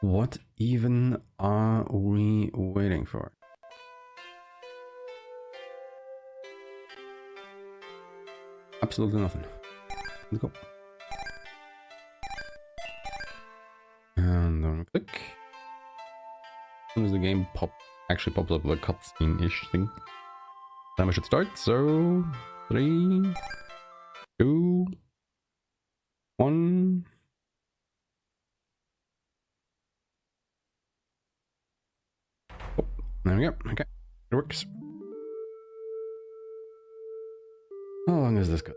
What even are we waiting for? Absolutely nothing. Let's go. And then click. As soon as the game actually pops up the cutscene-ish thing, timer should start. So 3, 2, 1. Oh, there we go. Okay, it works. How long is this go?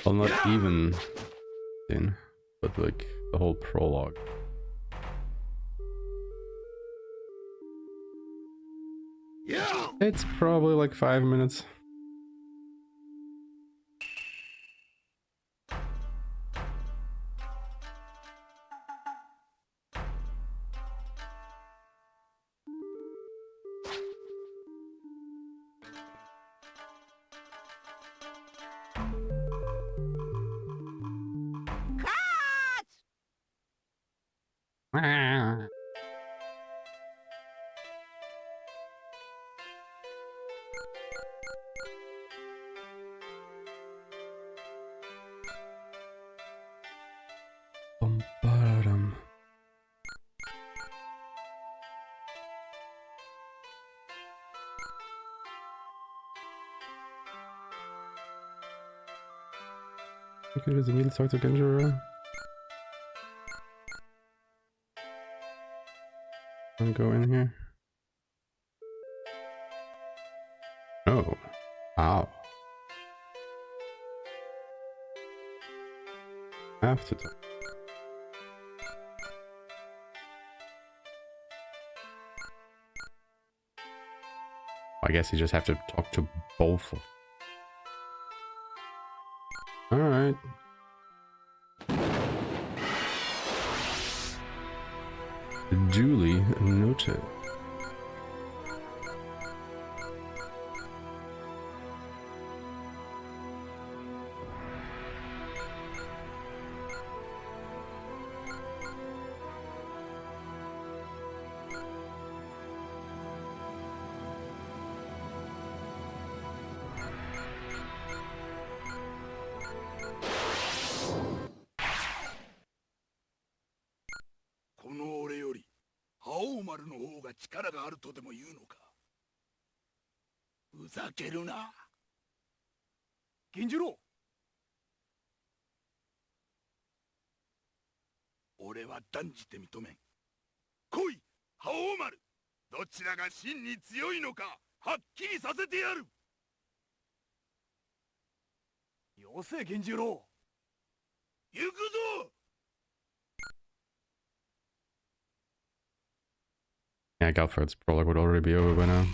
Well, not even in, but like the whole prologue. Yeah. It's probably like 5 minutes. Ah. Bum-ba-dum. Okay, does immediately talk to Genjiro. I'm gonna go in here. Oh. Ow. Have to talk. I guess you just have to talk to both of them. Alright. Duly noted. Haohmaruの方が力があるとでも言うのか。ふざけるな。銀次郎。俺は断じて認めん。来い、Haohmaru。どちらが真に強いのか、はっきりさせてやる。よせ、銀次郎。行くぞ。Yeah, Galfred's prologue would already be over by now.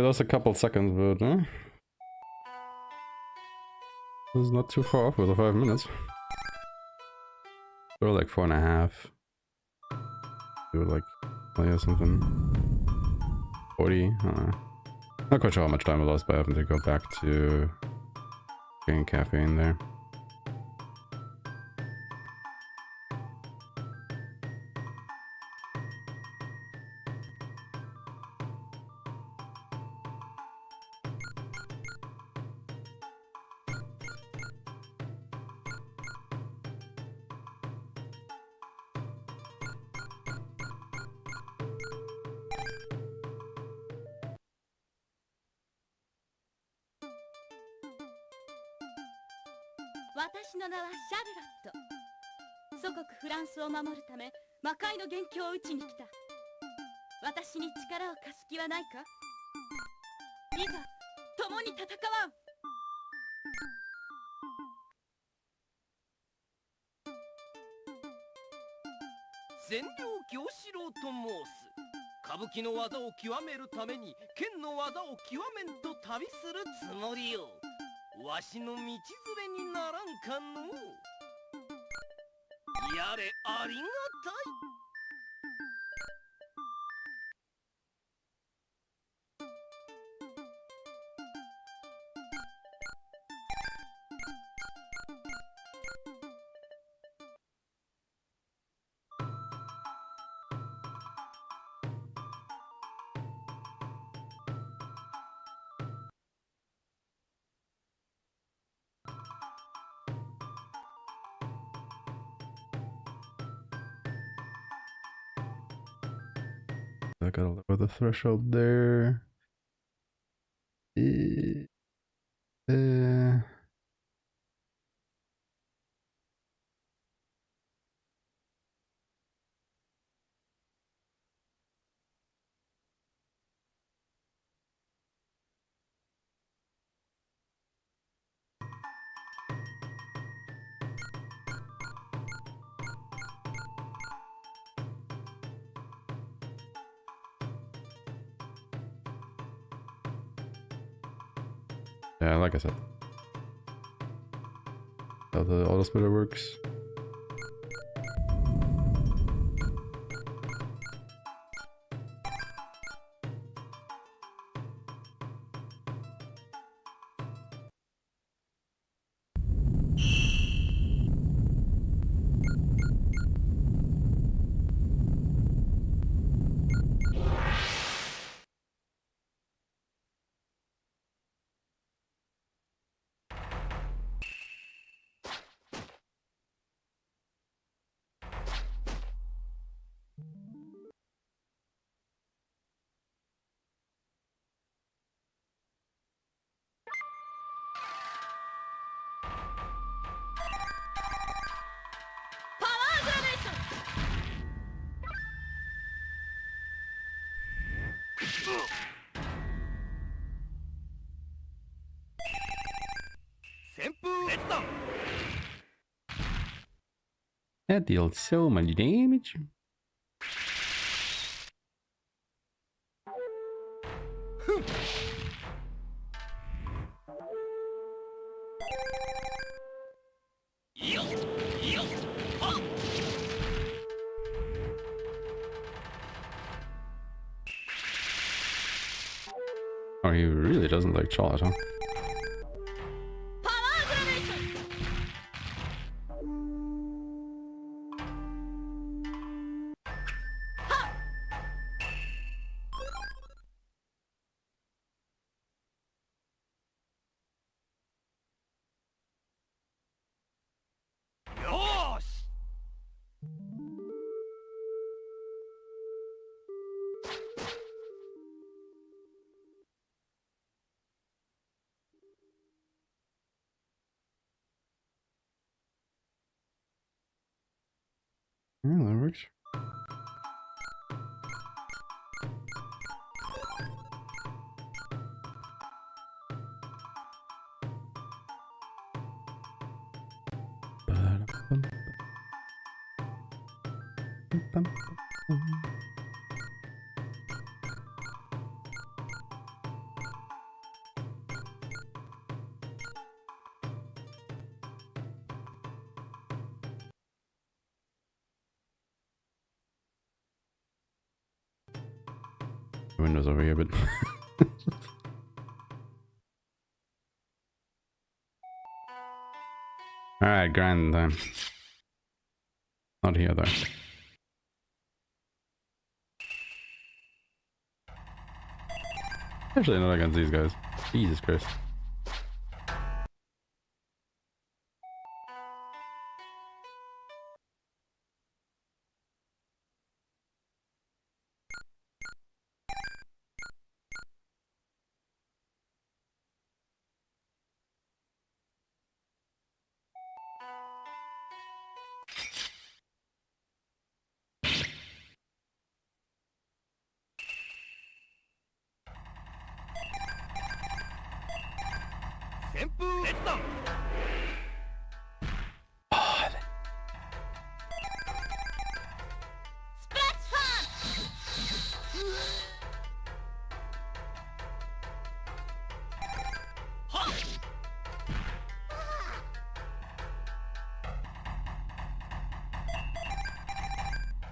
only lost a couple seconds, but it was not too far off with the 5 minutes. Or like 4.5. Do like play or something. 40. I don't know. Not quite sure how much time I lost by having to go back to getting caffeine there. I gotta lower the threshold there. Yeah, like I said. How the auto splitter works. That deals so much damage. Oh, he really doesn't like Charlotte, huh? Yeah, that works. Windows over here, but alright, grind time. Not here though. Actually not against these guys. Jesus Christ.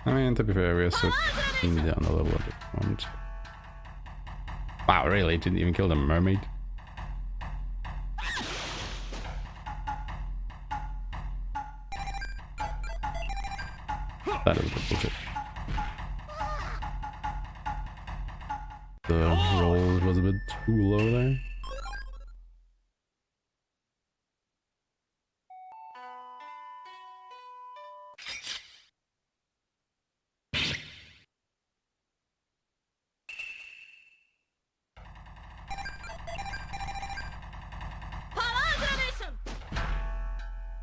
I mean, to be fair, we are so down a level at this moment. Wow, really? Didn't even kill the mermaid? That is a bit bullshit. The roll was a bit too low there.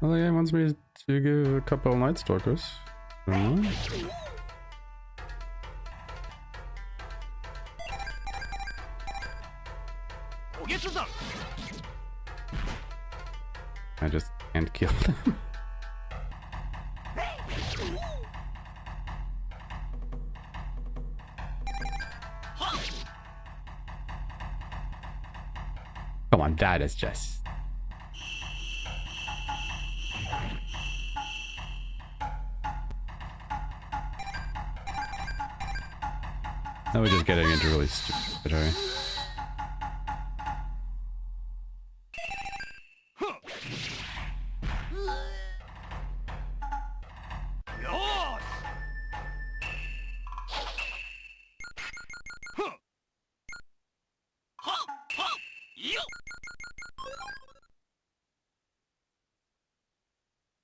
Well, the game wants me to give a couple of Night Stalkers. I just can't kill them. Come on, that is just... Now we're just getting into really stupid territory.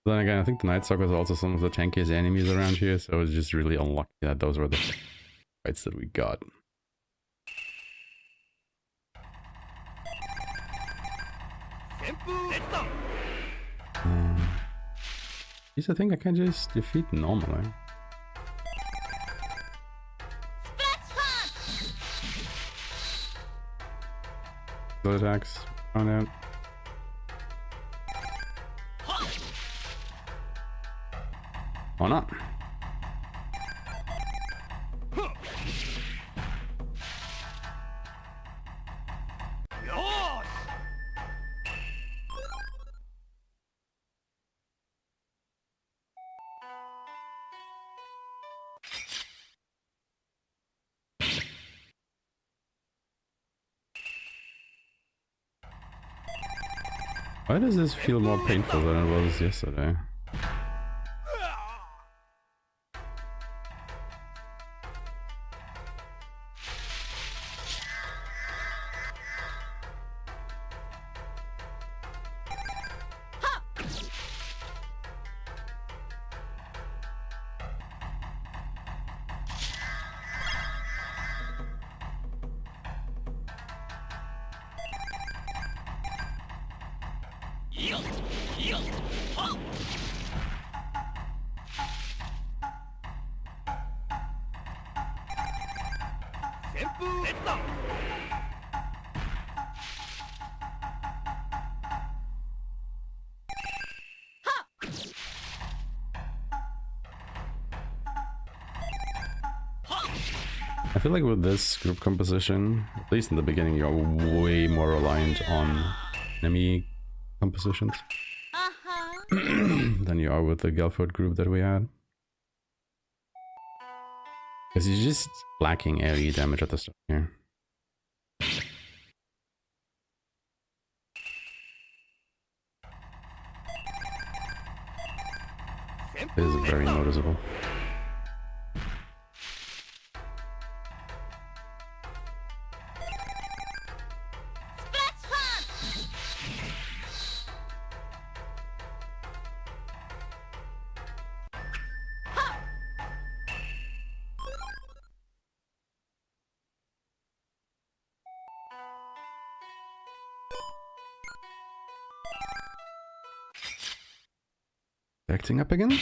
Then again, I think the Night Stalkers are also some of the tankiest enemies around here, so it's just really unlucky that those were the fights that we got. These I think I can just defeat normally. Those attacks, found out. Why not? Why does this feel more painful than it was yesterday? I feel like with this group composition, at least in the beginning, you're way more reliant on enemy compositions than you are with the Gelford group that we had. Because he's just lacking AoE damage at the start here. It is very noticeable. Acting up again?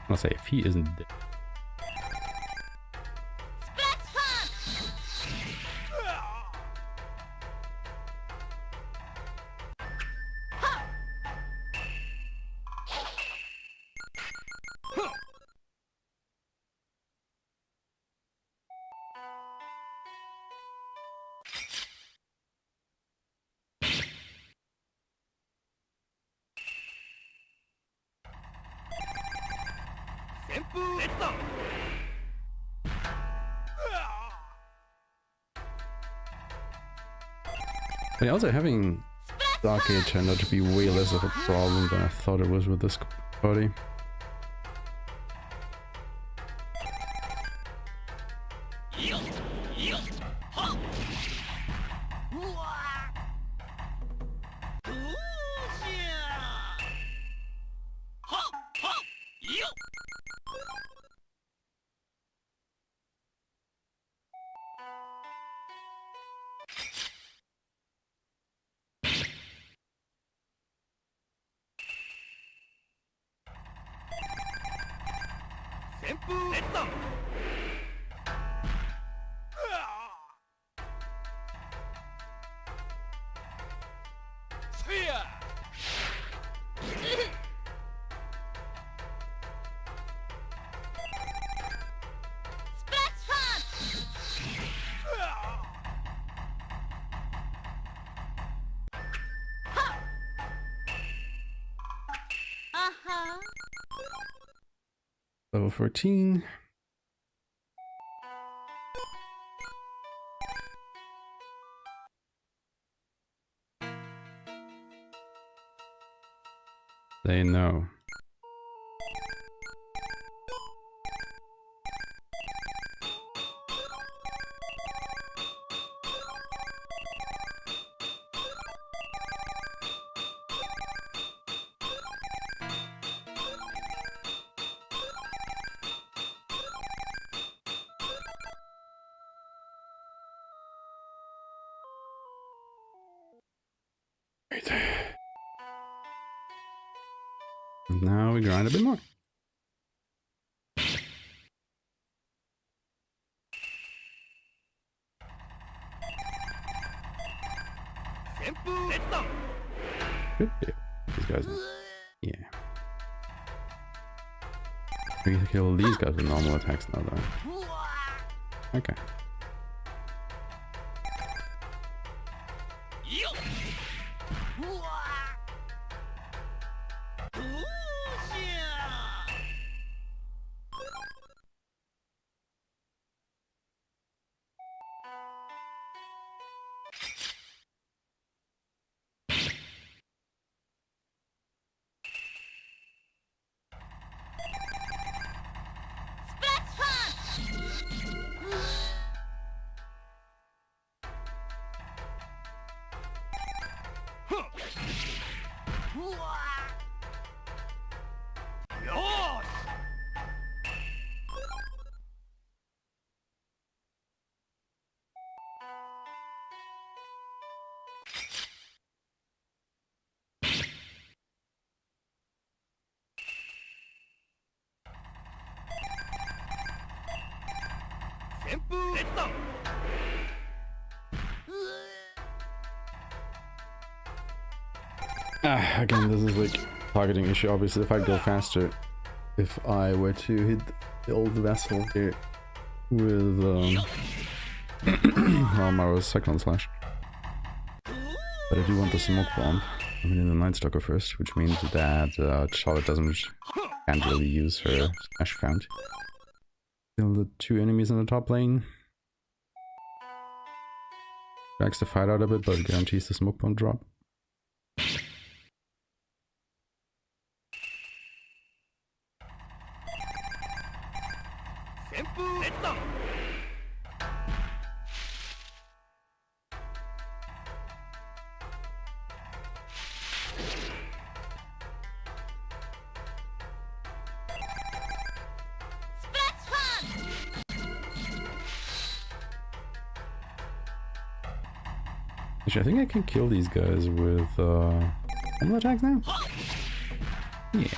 I'll say if he isn't dead. But yeah, also having Dark Age turned out to be way less of a problem than I thought it was with this party. Level 14. They know. Now we grind a bit more. Good. These guys. Yeah. We can kill these guys with normal attacks now, though. Okay. Again, this is like targeting issue. Obviously, if I go faster, if I were to hit the old vessel here with Haohmaru's second slash. But I do want the smoke bomb. I'm in the Night Stalker first, which means that Charlotte can't really use her smash count. Still the two enemies in the top lane. Drags the fight out a bit, but it guarantees the smoke bomb drop. Actually, I think I can kill these guys with combo attacks now? Yeah.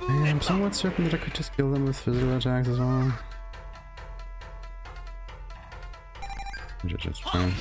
I'm somewhat certain that I could just kill them with physical attacks as well. Which is just fine.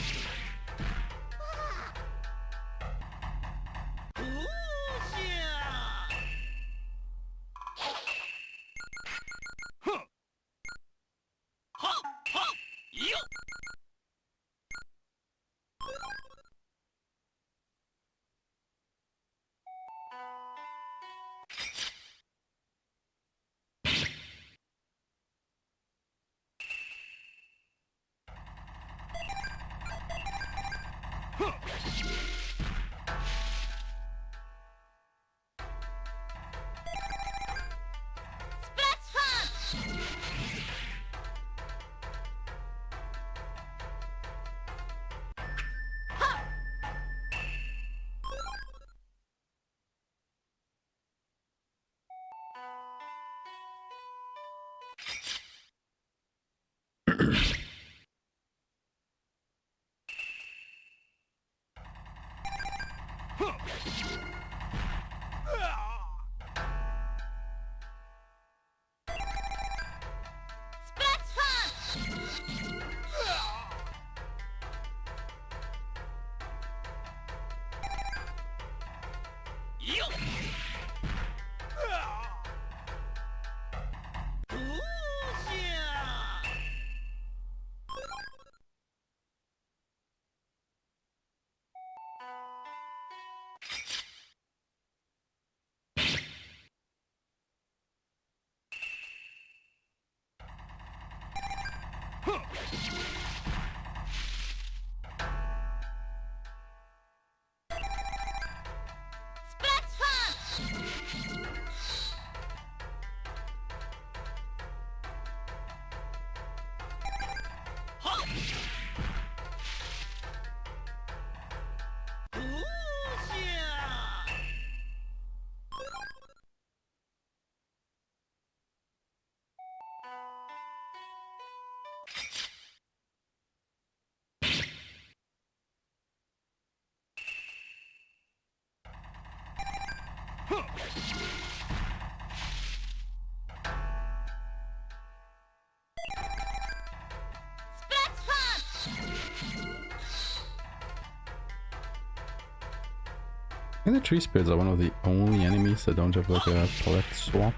think the tree spirits are one of the only enemies that don't have like a palette swap.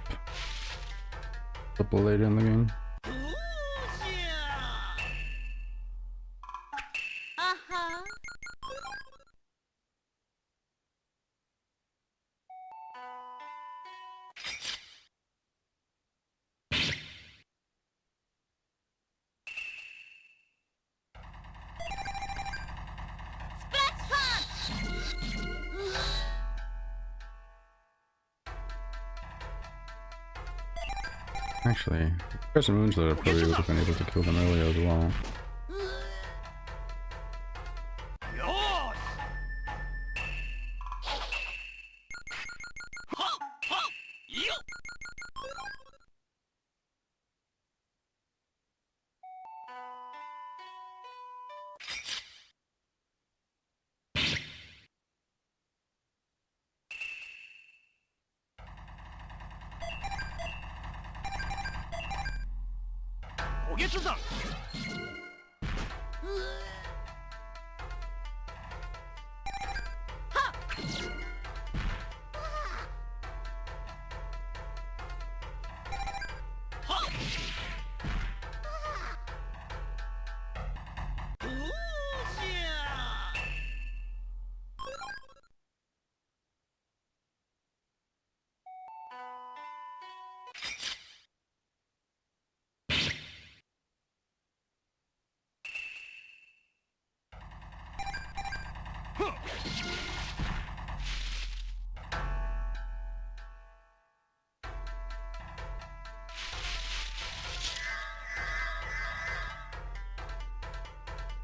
Couple later in the game. Actually, there's some moons that I probably would have been able to kill them earlier as well.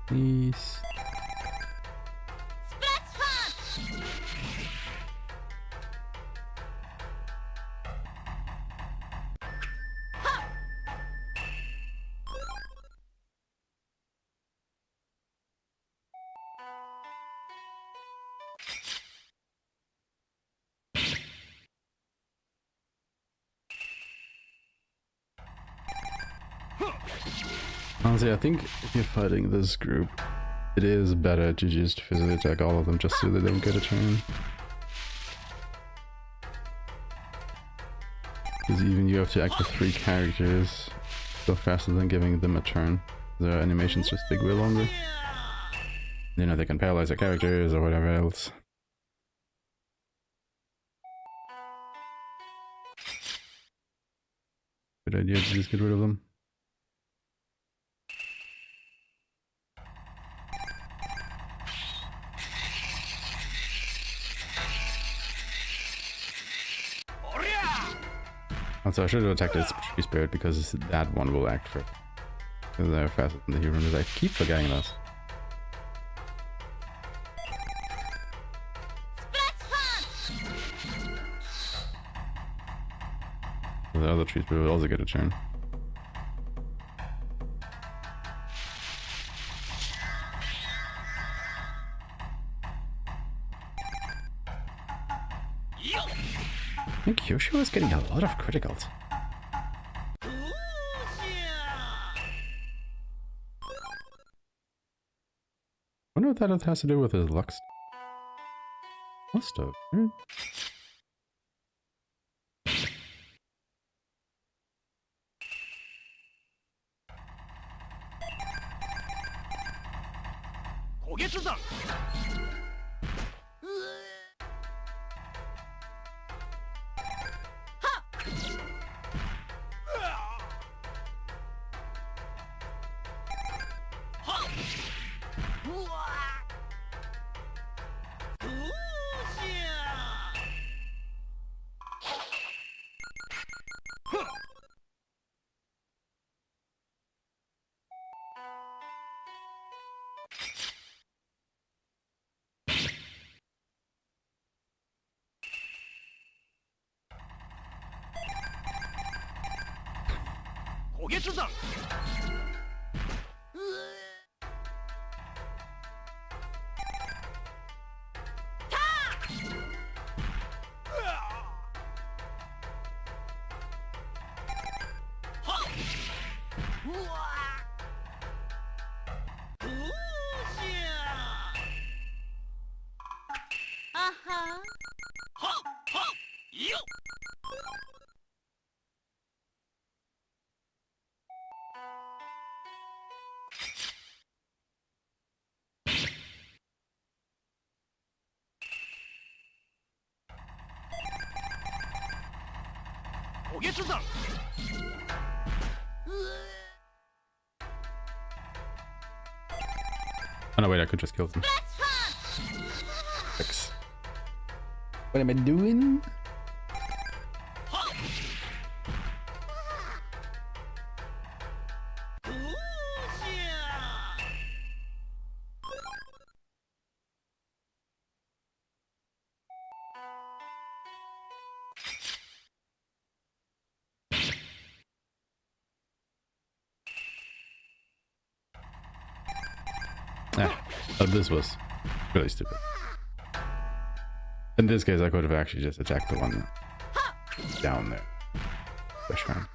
Please. Honestly, I think if you're fighting this group, it is better to just physically attack all of them just so they don't get a turn. Because even you have to act with 3 characters so faster than giving them a turn. Their animations just take way longer. You know, they can paralyze their characters or whatever else. Good idea to just get rid of them. Also, I should have attacked its tree spirit because that one will act first. Because they're faster than the humans. I keep forgetting this. The other tree spirit will also get a turn. I think Kyosho is getting a lot of criticals. I wonder what that has to do with his luck. Must have. Oh no, wait, I could just kill them. X. What am I doing? Oh, this was really stupid. In this case, I could have actually just attacked the one down there. Push man.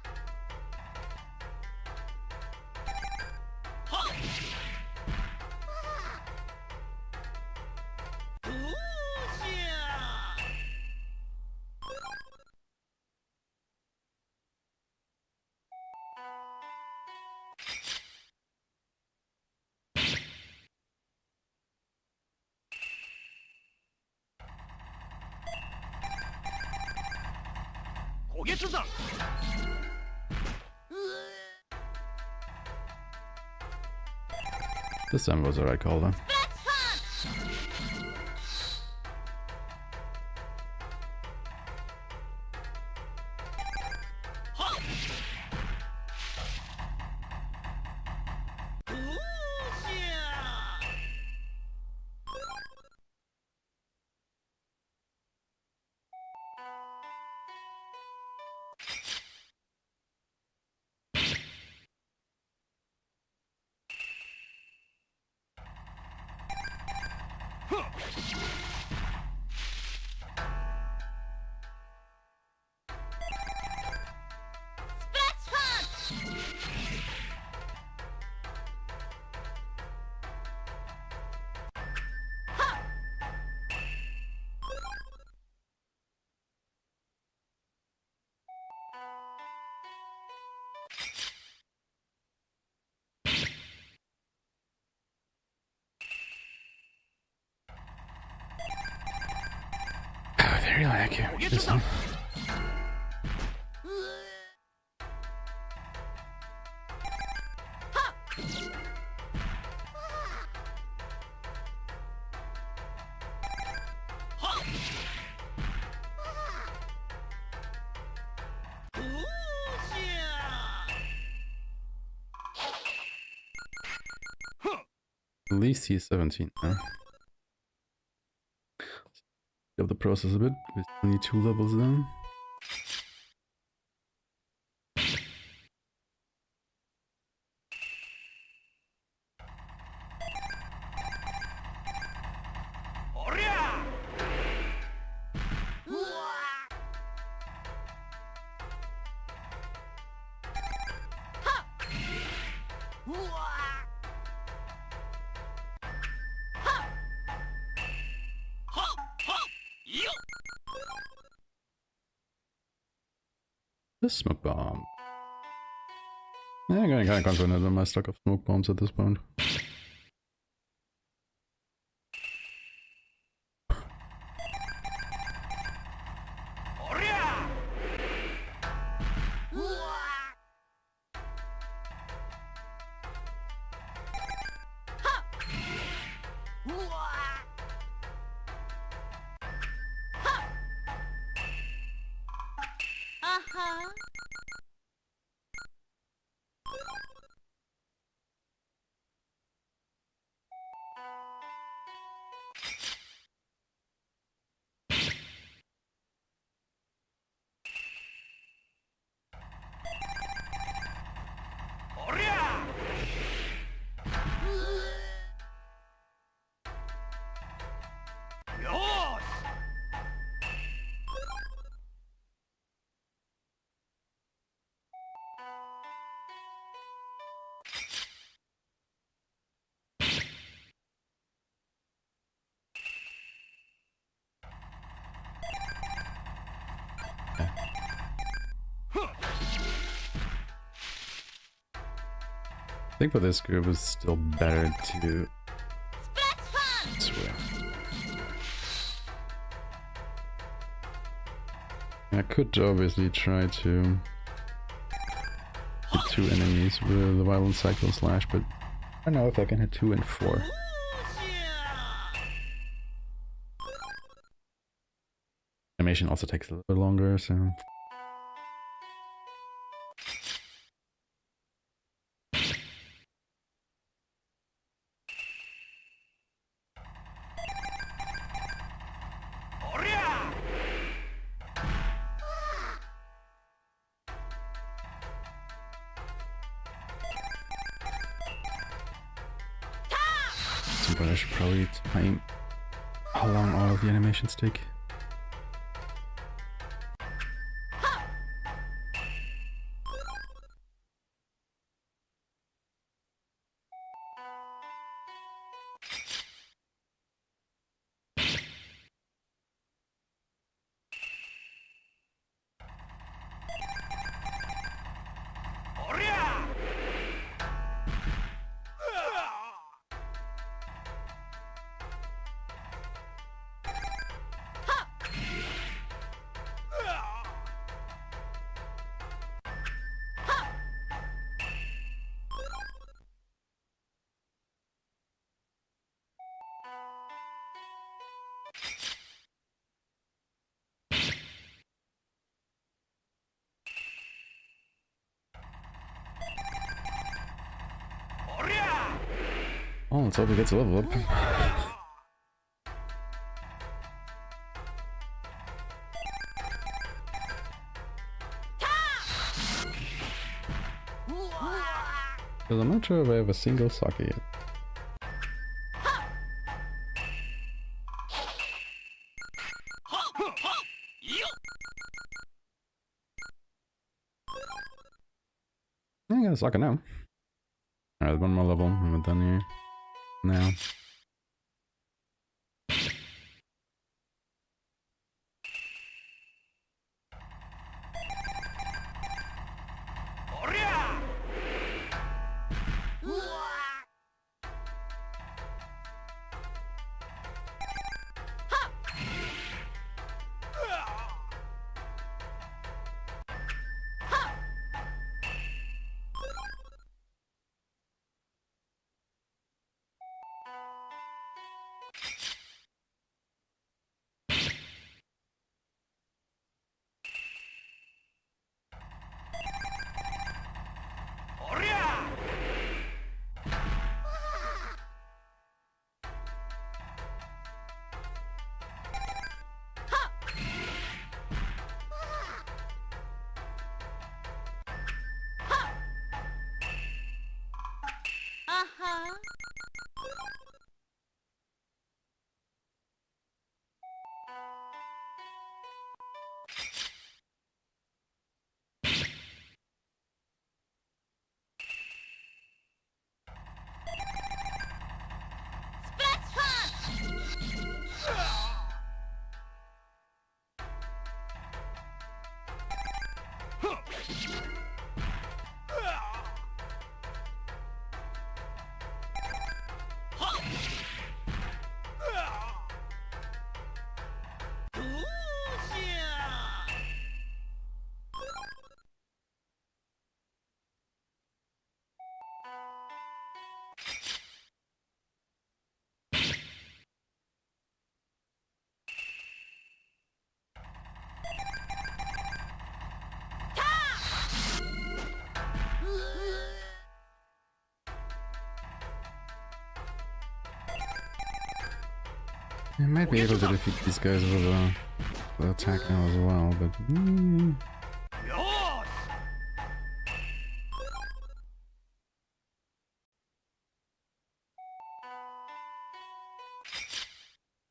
This time was the right call though. Very accurate. This one. At least he's 17 now. Of the process a bit. We still need 2 levels down. The smoke bomb. Yeah, I'm getting kind of confident in my stock of smoke bombs at this point. I think for this group it's still better to swear. I could obviously try to hit 2 enemies with the violent cycle slash, but I don't know if I can hit 2 and 4. Animation also takes a little bit longer, so... But I should probably time how long all of the animations take. Oh, let's hope he gets a level up. Because I'm not sure if I have a single sake yet. I got a sake now. Alright, one more level and we're done here. Now. I might be able to defeat these guys with the attack now as well, but...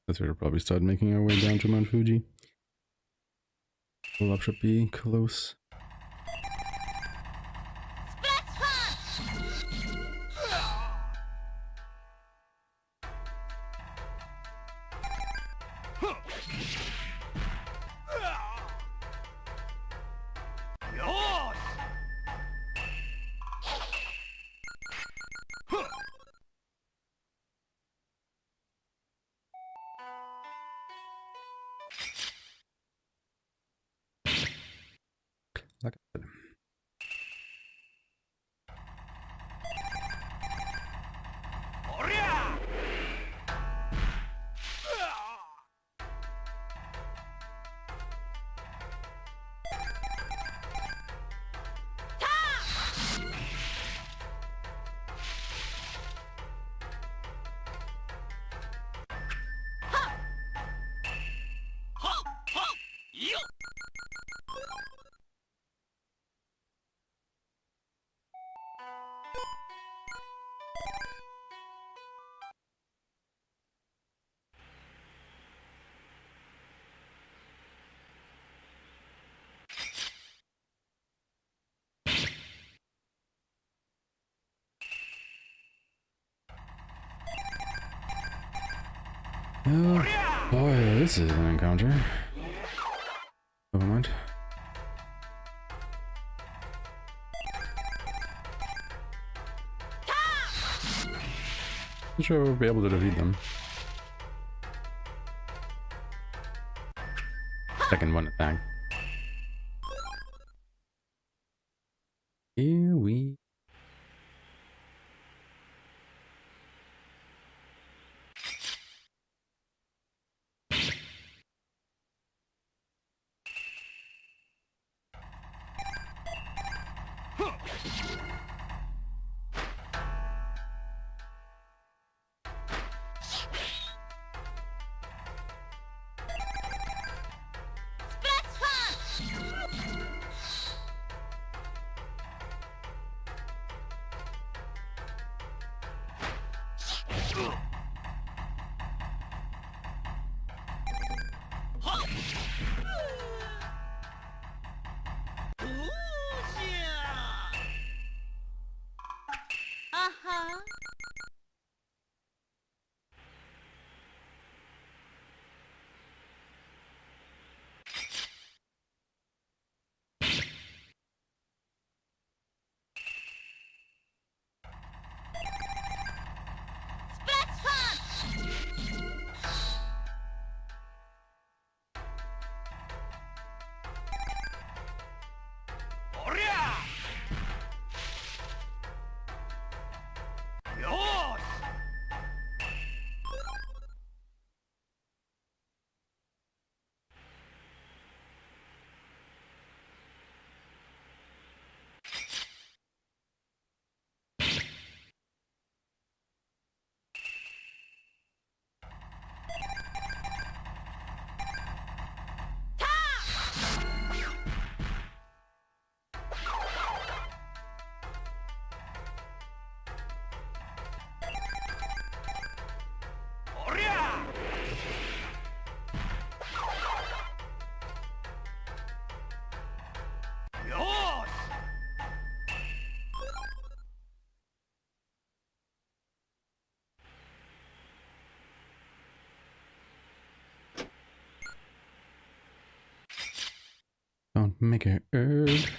That's where we'll probably start making our way down to Mount Fuji. Pull up should be close. like I said. Oh boy, this is an encounter. Never mind. I'm sure we'll be able to defeat them. Second one attack. Here we don't make it urge.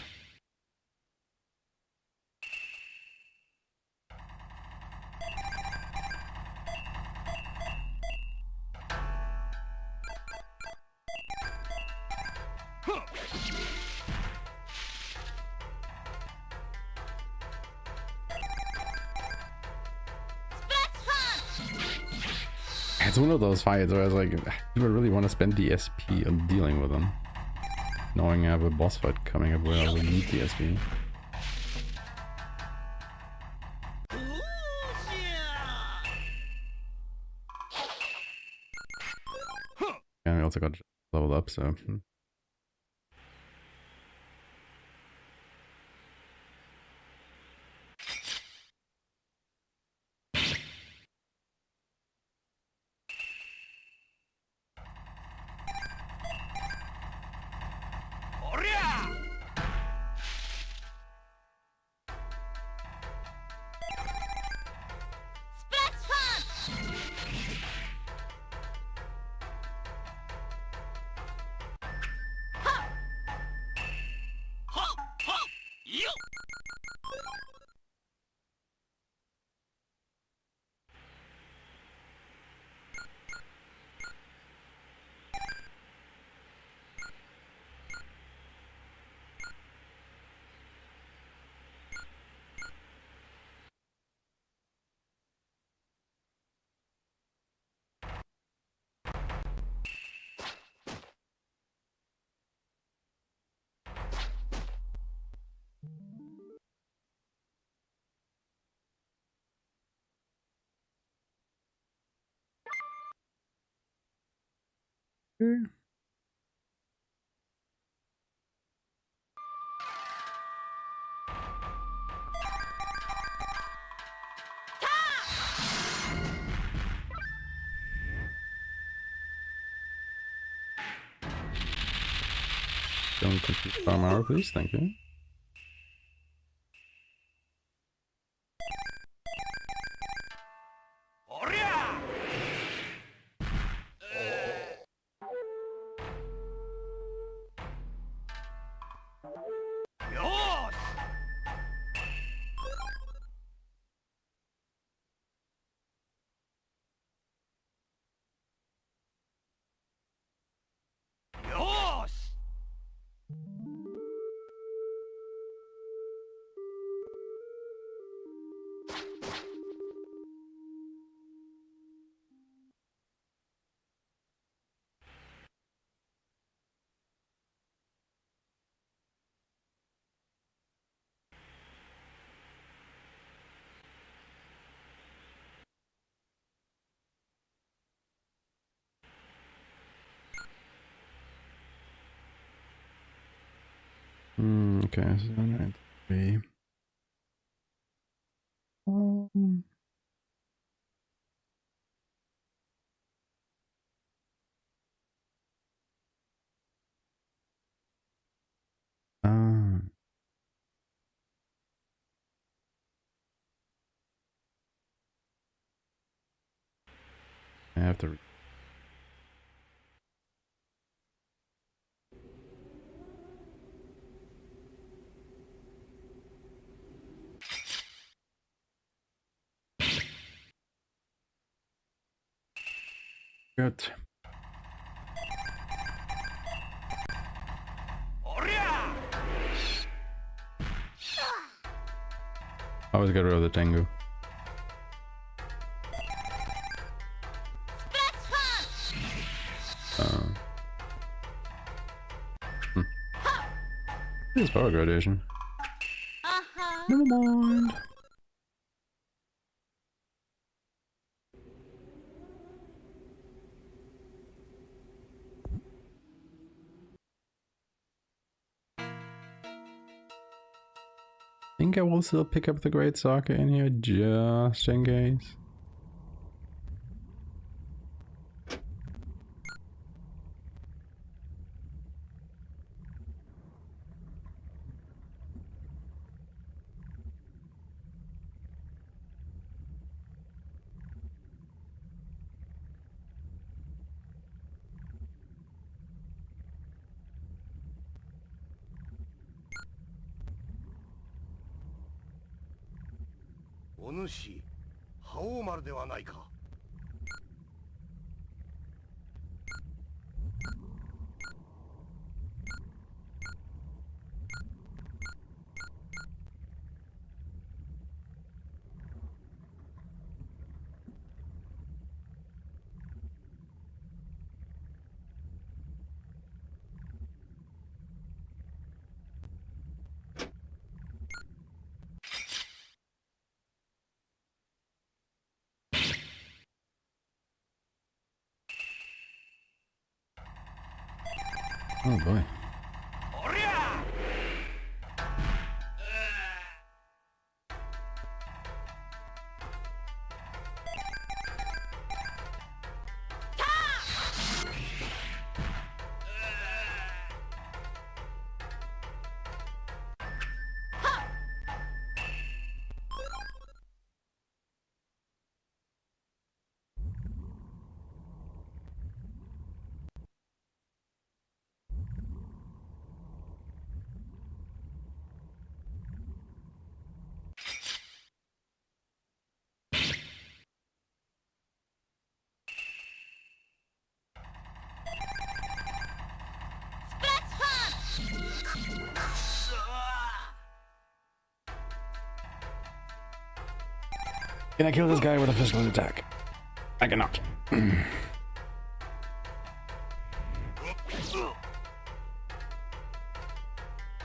It's one of those fights where I was like, do I really want to spend the SP on dealing with them? Knowing I have a boss fight coming up where I will need the SP. And we also got leveled up, so... Okay. Don't confuse Haohmaru, please. Thank you. Okay, so 93. Ah, I have to. Good. I always get rid of the Tengu. This is power gradation. Never mind. I think I will still pick up the Great Sake in here just in case. Haohmaru ではないか。Oh boy. Can I kill this guy with a physical attack? I cannot.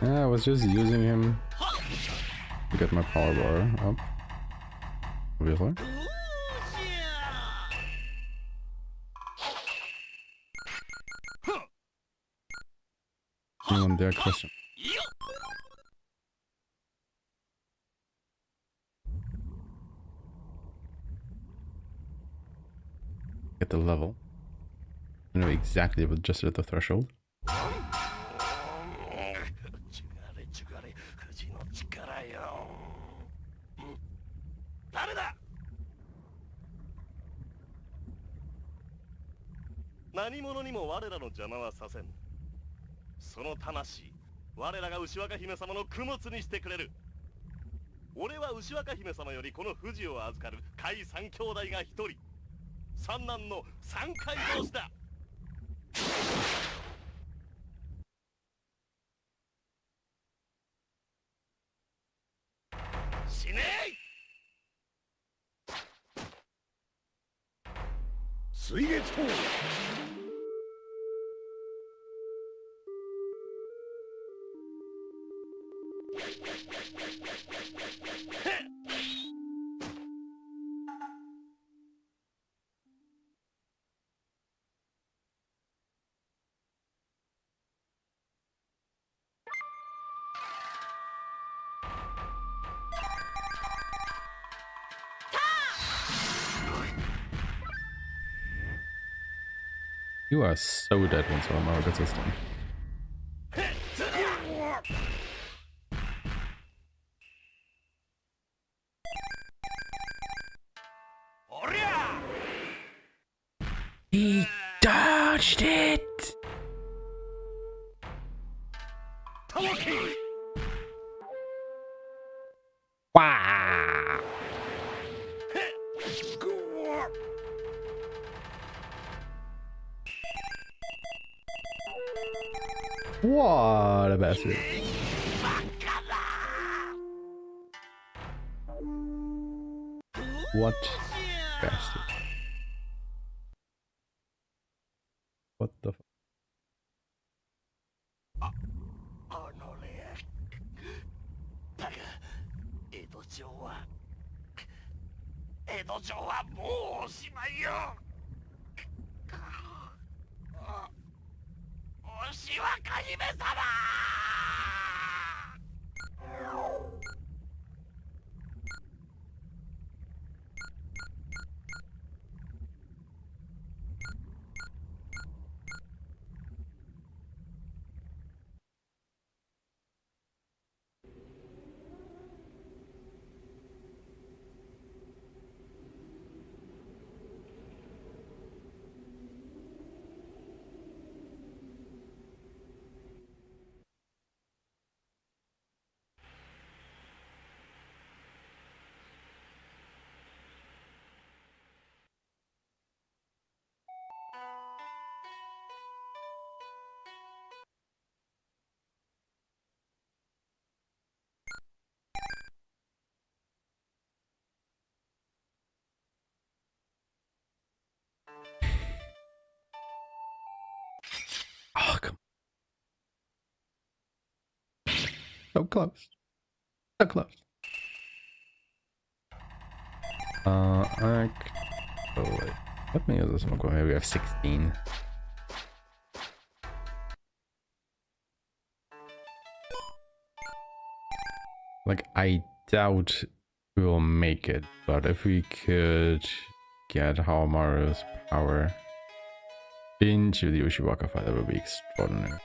I was just using him to get my power bar up. Obviously. Anyone dare question? Get the level. I know exactly what just at the threshold. 誰だ。何者にも我らの邪魔はさせん。その魂、我らが牛若姫様の供物にしてくれる。俺は牛若姫様よりこの富士を預かる甲斐三兄弟が一人。三男の三海同士だ。死ねえ。水月砲 You are so dead once Haohmaru gets this done. He dodged it! Wow! What a bastard. What bastard. What the fuck? あのね、だが江戸城はもうおしまいよ。牛若姫様。Oh, come on. So close. So close. Actually, let me use this one. Maybe we have 16. Like, I doubt we will make it, but if we could get Haohmaru's power into the Ushiwaka fight, that would be extraordinary.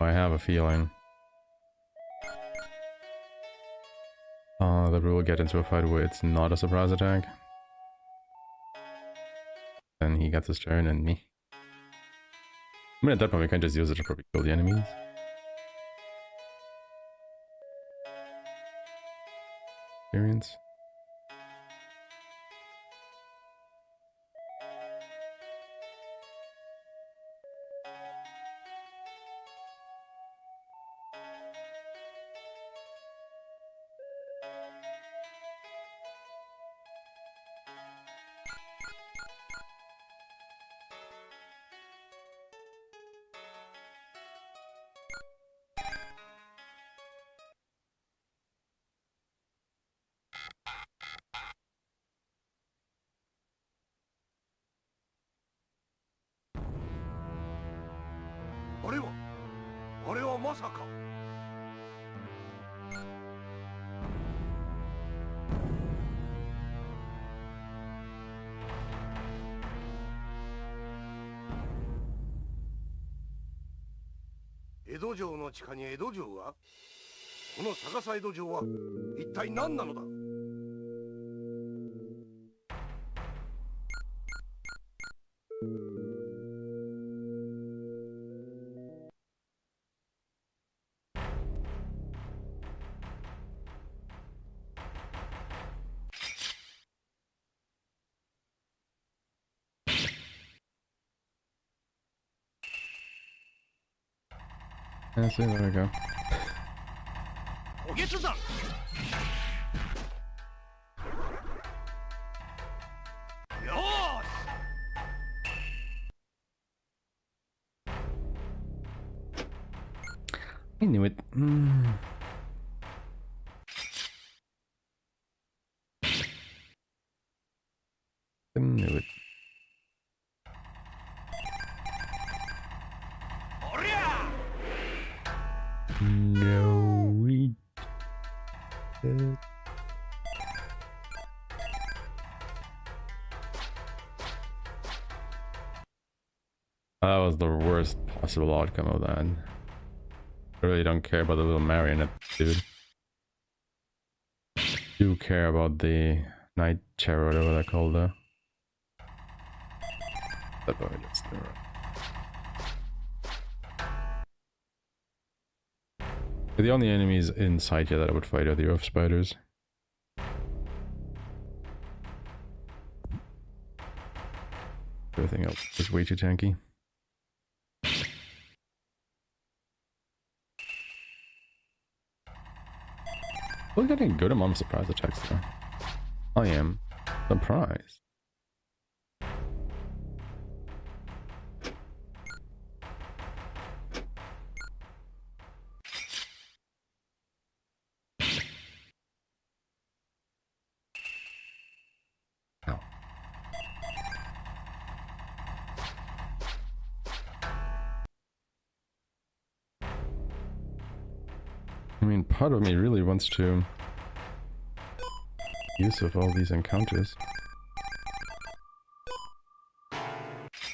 I have a feeling that we will get into a fight where it's not a surprise attack. Then he gets his turn and me. I mean, at that point we can just use it to probably kill the enemies. Experience. まさか。江戸城の地下に江戸城は？この逆さ江戸城は一体何なのだ？Yeah, see, there we go. お月山。よーし。 I knew it. I knew it. おりゃ。 No, we did. That was the worst possible outcome of that. I really don't care about the little marionette dude. I do care about the night chair or whatever they're called though. That probably just the only enemies inside here that I would fight are the earth spiders. Everything else is way too tanky. We're getting good amount of surprise attacks though. I am surprised. Ow. I mean, part of me really wants to use of all these encounters.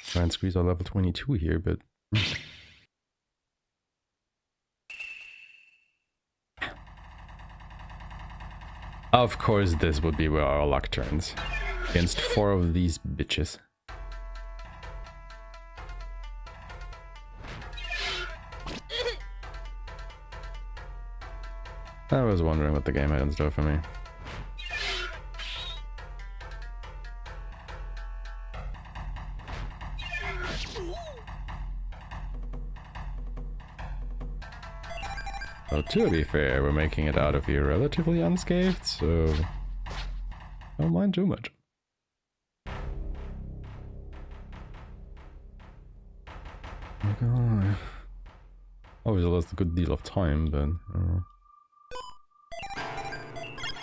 Try and squeeze out level 22 here, but of course this would be where our luck turns. Against 4 of these bitches. I was wondering what the game had in store for me. Well, to be fair, we're making it out of here relatively unscathed, so I don't mind too much. Okay. Obviously lost a good deal of time, but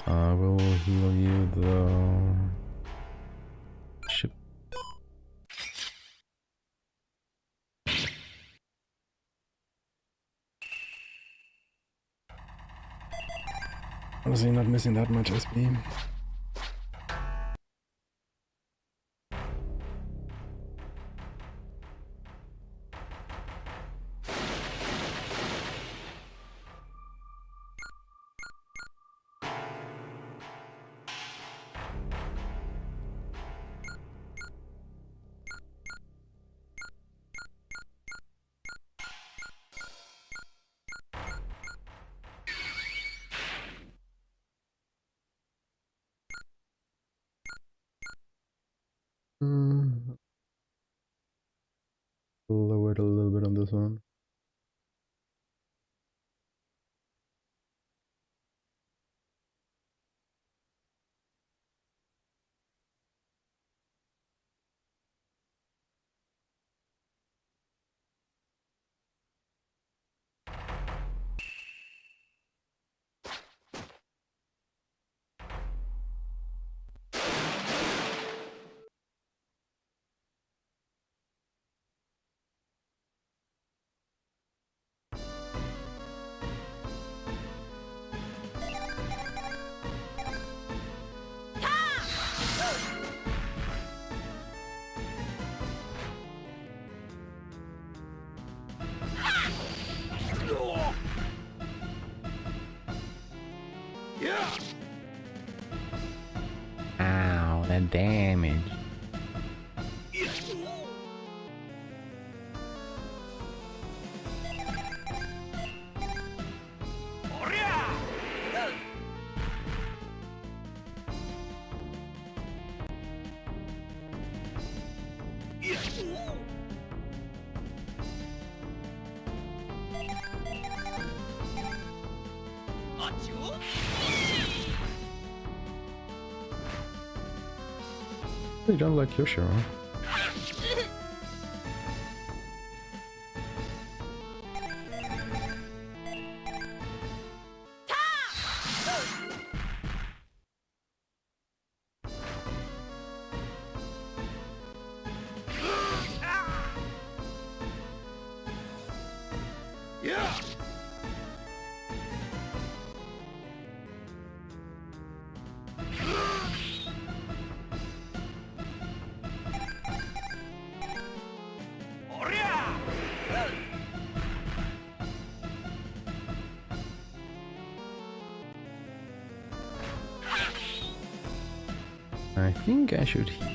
I will heal you though. Ship. Obviously not missing that much SP. Lower it a little bit on this one. Ow, that damage. You don't like Yoshiro. I think I should heal.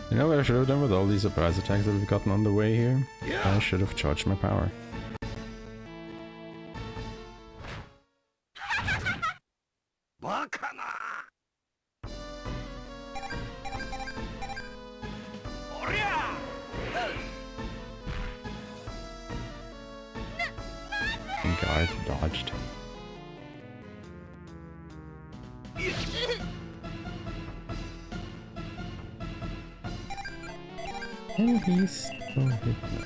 You know what I should have done with all these surprise attacks that we've gotten on the way here? I should have charged my power. Guard dodged. And he's still hit me.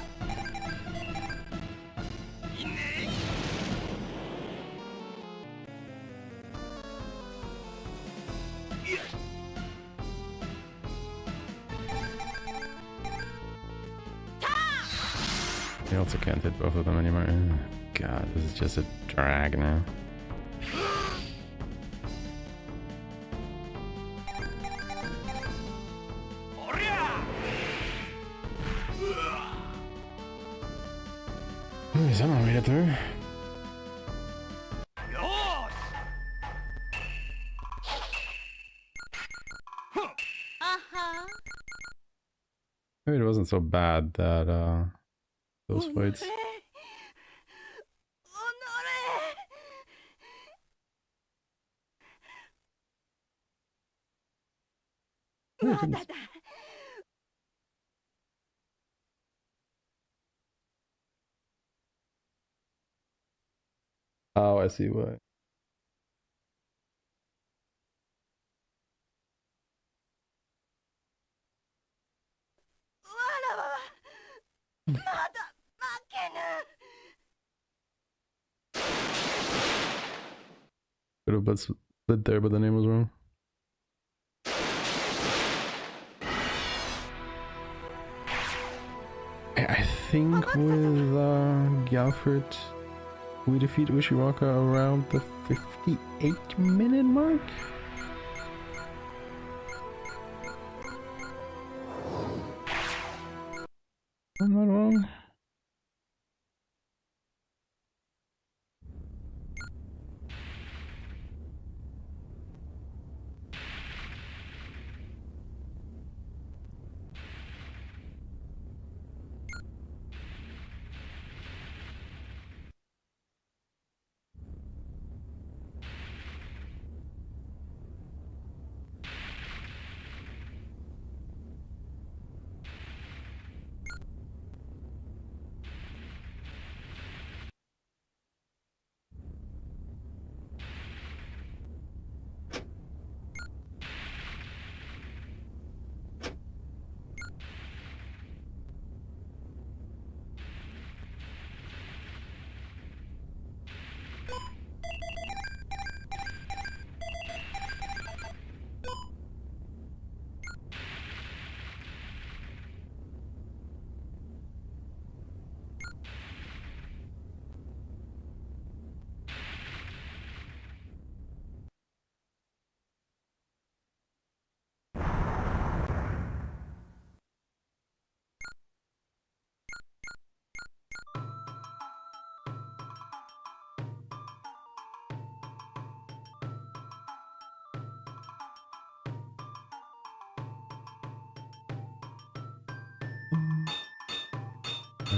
I also can't hit both of them anymore. God, this is just a drag now. Someone made it through. Maybe it wasn't so bad that those fights. Oh, I see why. Could have slid there, but the name was wrong. I think with Galford, we defeat Ushiwaka around the 58-minute mark. I'm not wrong.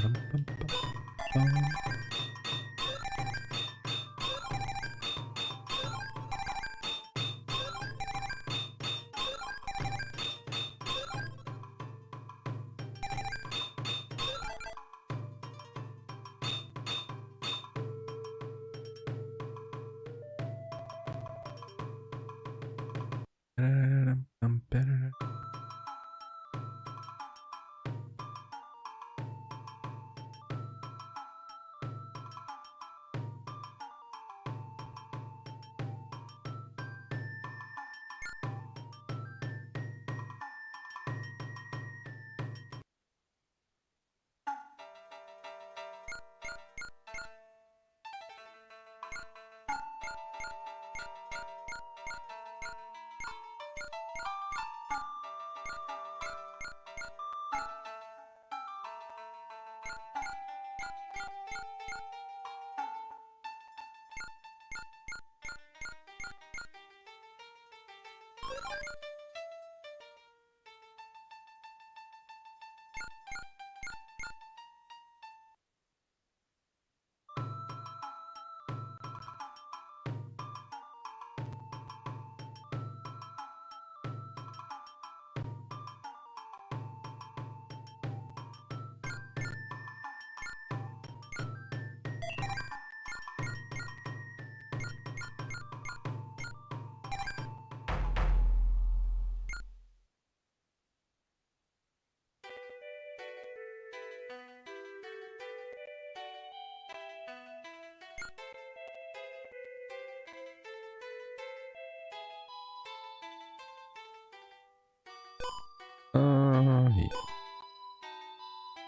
Yeah.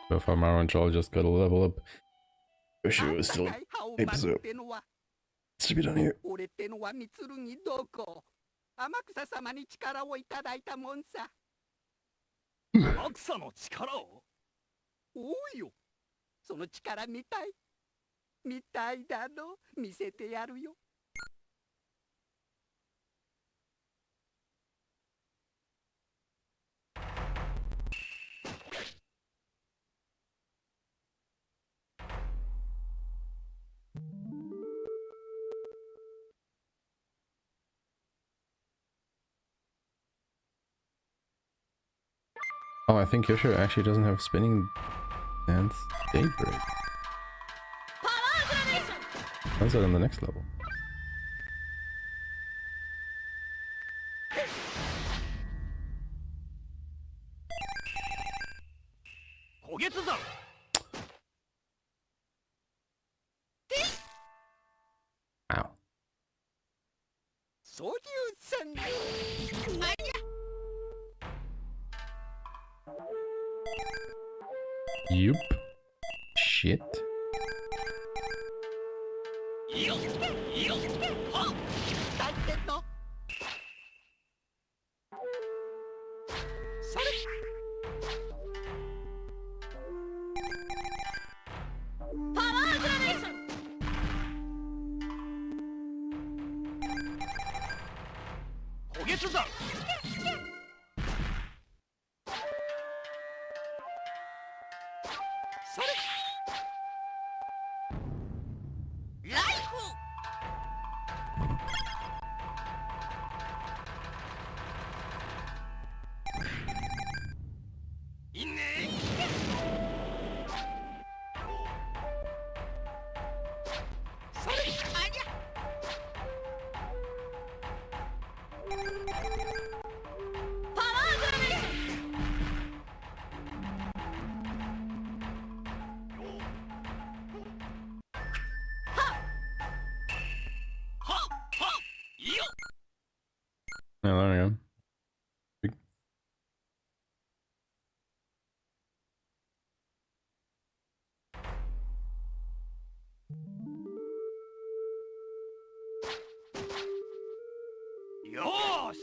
So far, Haohmaru and Charlie just got a level up. Wish it was still an episode. It's to be done here. 俺ってのは蜜剣どこ天草様に力をいただいたもんさ。天草の力をおうよ。その力見たい。見たいだろ。見せてやるよ。Oh, I think Yosho actually doesn't have spinning dance daybreak. How's that in the next level? Ow. Yup. Shit. Yeah, there we go. Yosh!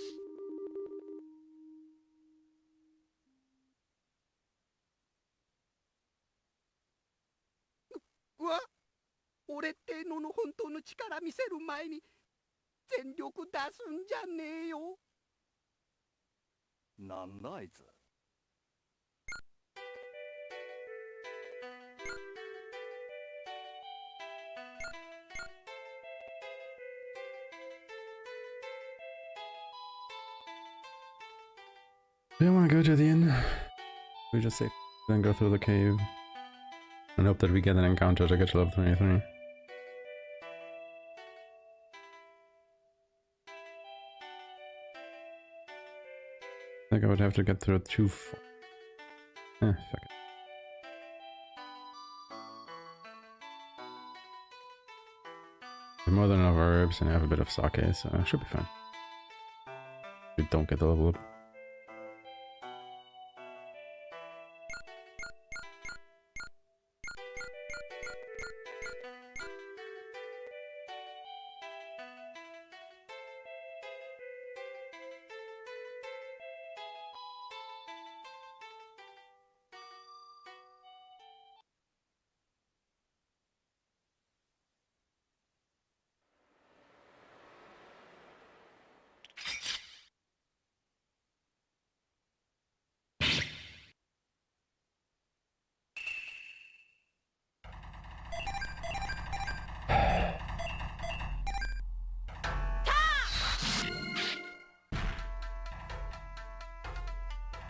うわ、俺ってのの本当の力見せる前に全力出すんじゃねえよ。なんだあいつ。Do you want to go to the inn? We just save, then go through the cave. And hope that we get an encounter to get to level 23. I think I would have to get through 2 4. Fuck it. More than enough herbs and I have a bit of sake, so it should be fine. We don't get the level up.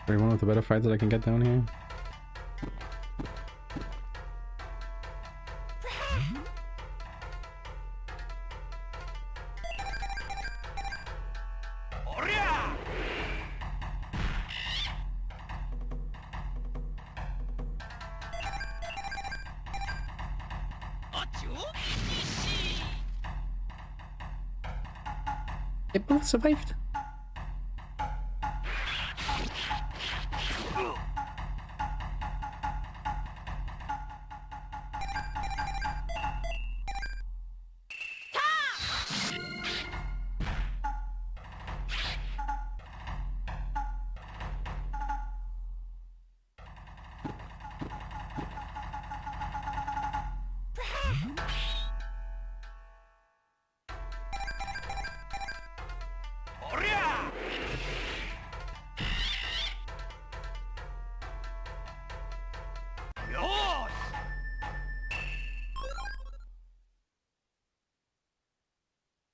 Probably one of the better fights that I can get down here. They both survived.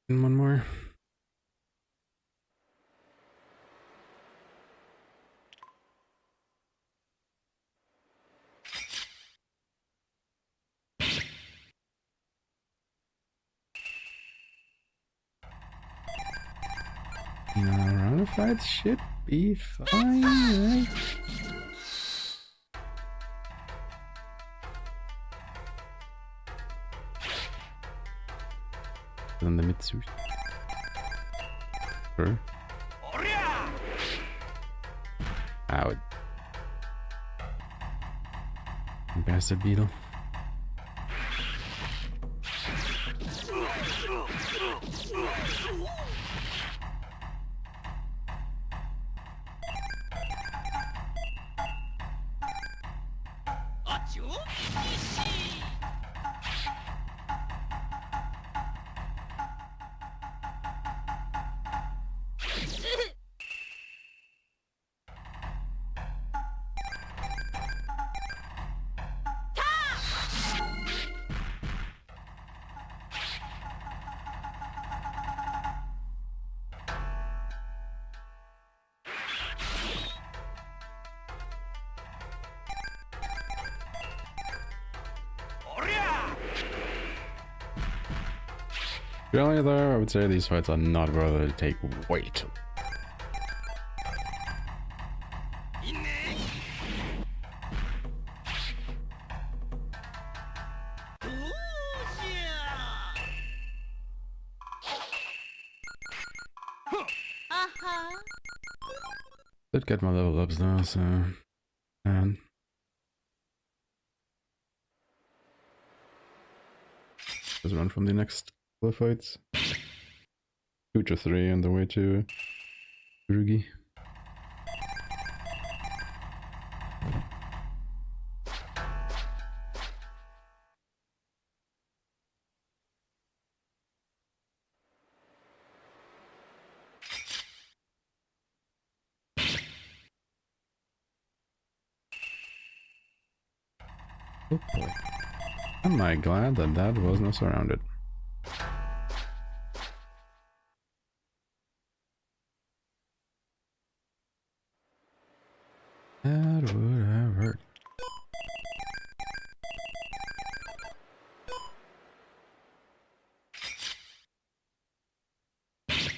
And one more. Round of fights should be fine, right? Then the Mitsu. Sure. Ow. Bastard beetle. Generally though, I would say these fights are not worth it. Take way too. Did get my level ups now, so and just run from the next fights. 2 to 3 on the way to Rugi. Oh boy. Am I glad that that was not surrounded.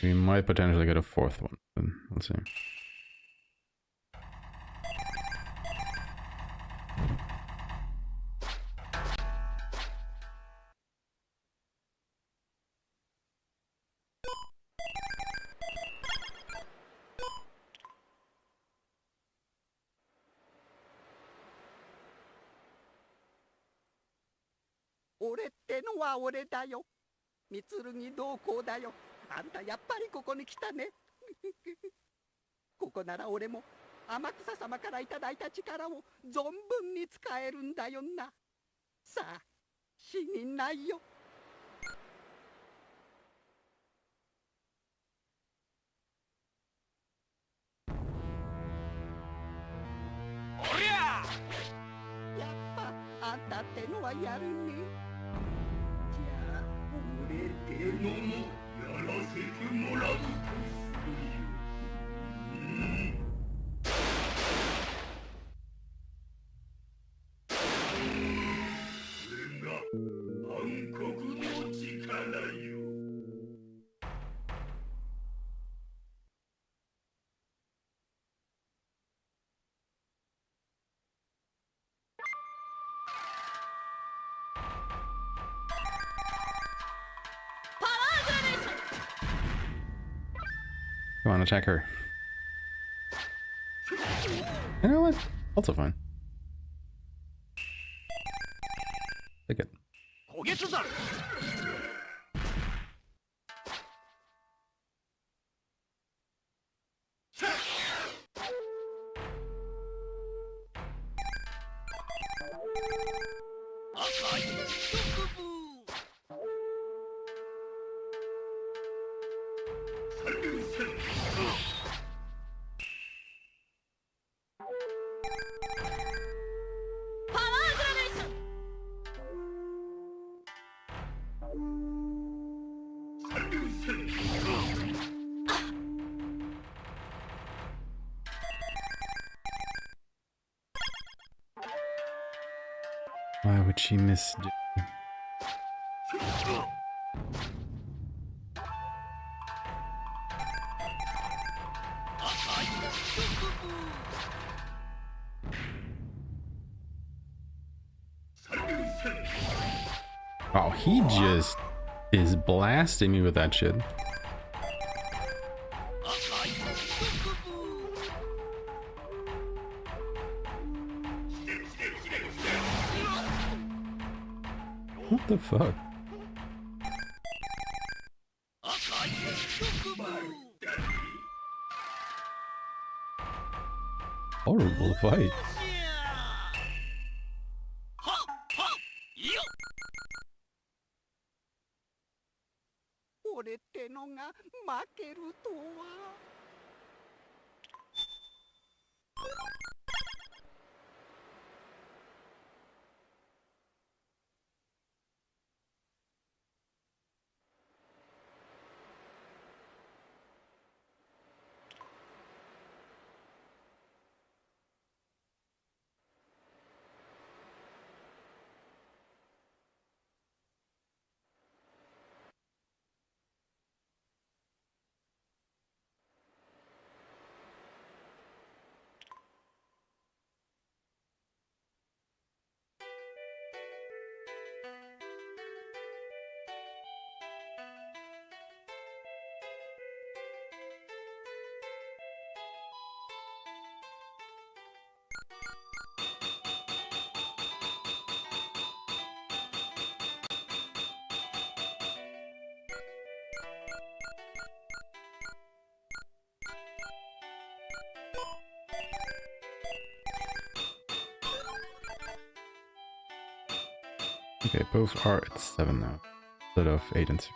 We might potentially get a fourth one. Let's see.俺ってのは俺だよ。三剣同行だよ。あんたやっぱりここに来たね。ここなら俺も天草様からいただいた力を存分に使えるんだよな。さあ、死にないよ。おりゃやっぱあんたってのはやるね。じゃあ、俺ってのもやらせてもらうとするよ。それが暗黒の力よ。Come on, attack her. You know what? Also fine. Take it. 焦げつざる。赤い食部。サルセン。Why would she miss? Oh, he just is blasting me with that shit. What the fuck? Horrible fight.俺ってのが負けるとは。Okay, both are at 7 now, instead of 8 and 6.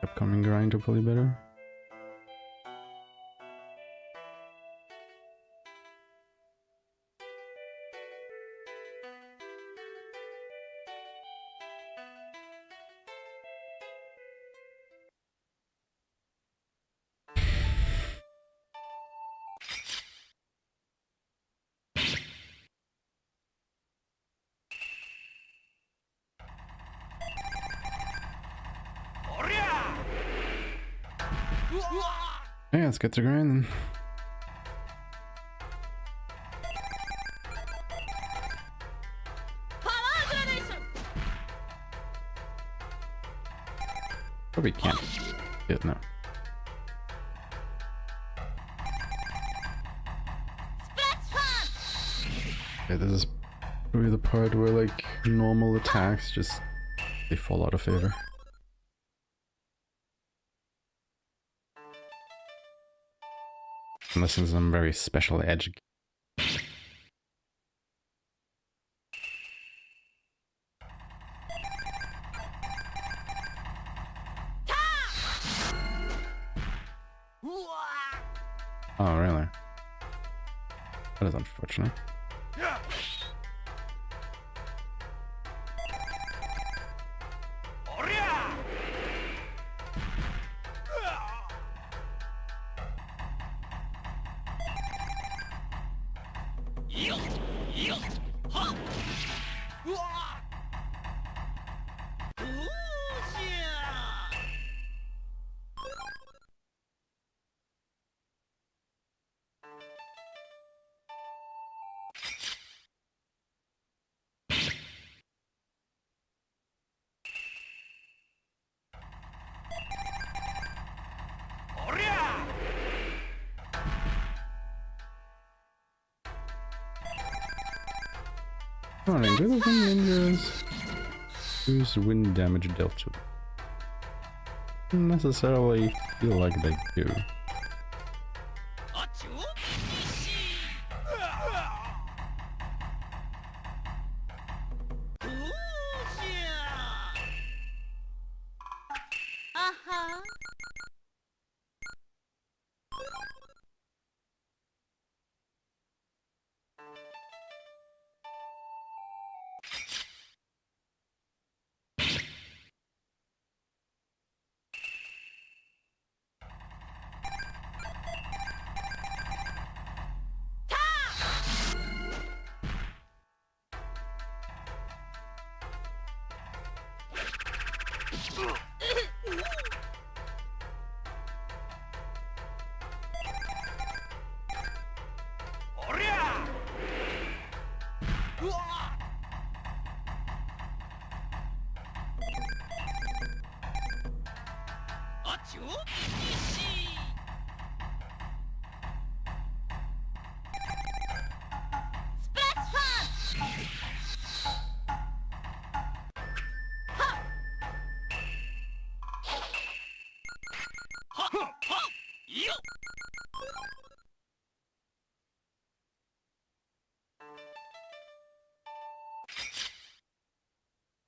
Upcoming grind hopefully better. Yeah, let's get to grinding. Probably can't get no. Okay, this is probably the part where like normal attacks just they fall out of favor. Unless it's some very special edge. Oh, really? That is unfortunate. Oh, do the wind ninjas use wind damage dealt to them? Don't necessarily feel like they do.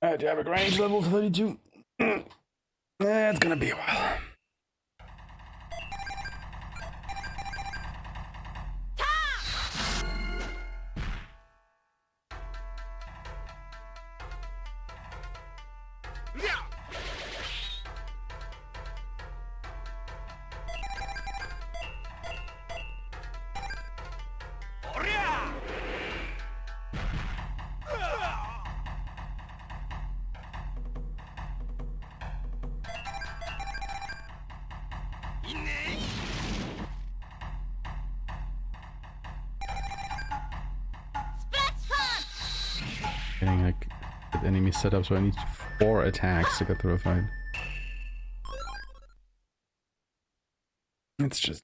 Alright, have a range level 32. It's gonna be a while. Getting like the enemy set up, so I need 4 attacks to get through a fight. It's just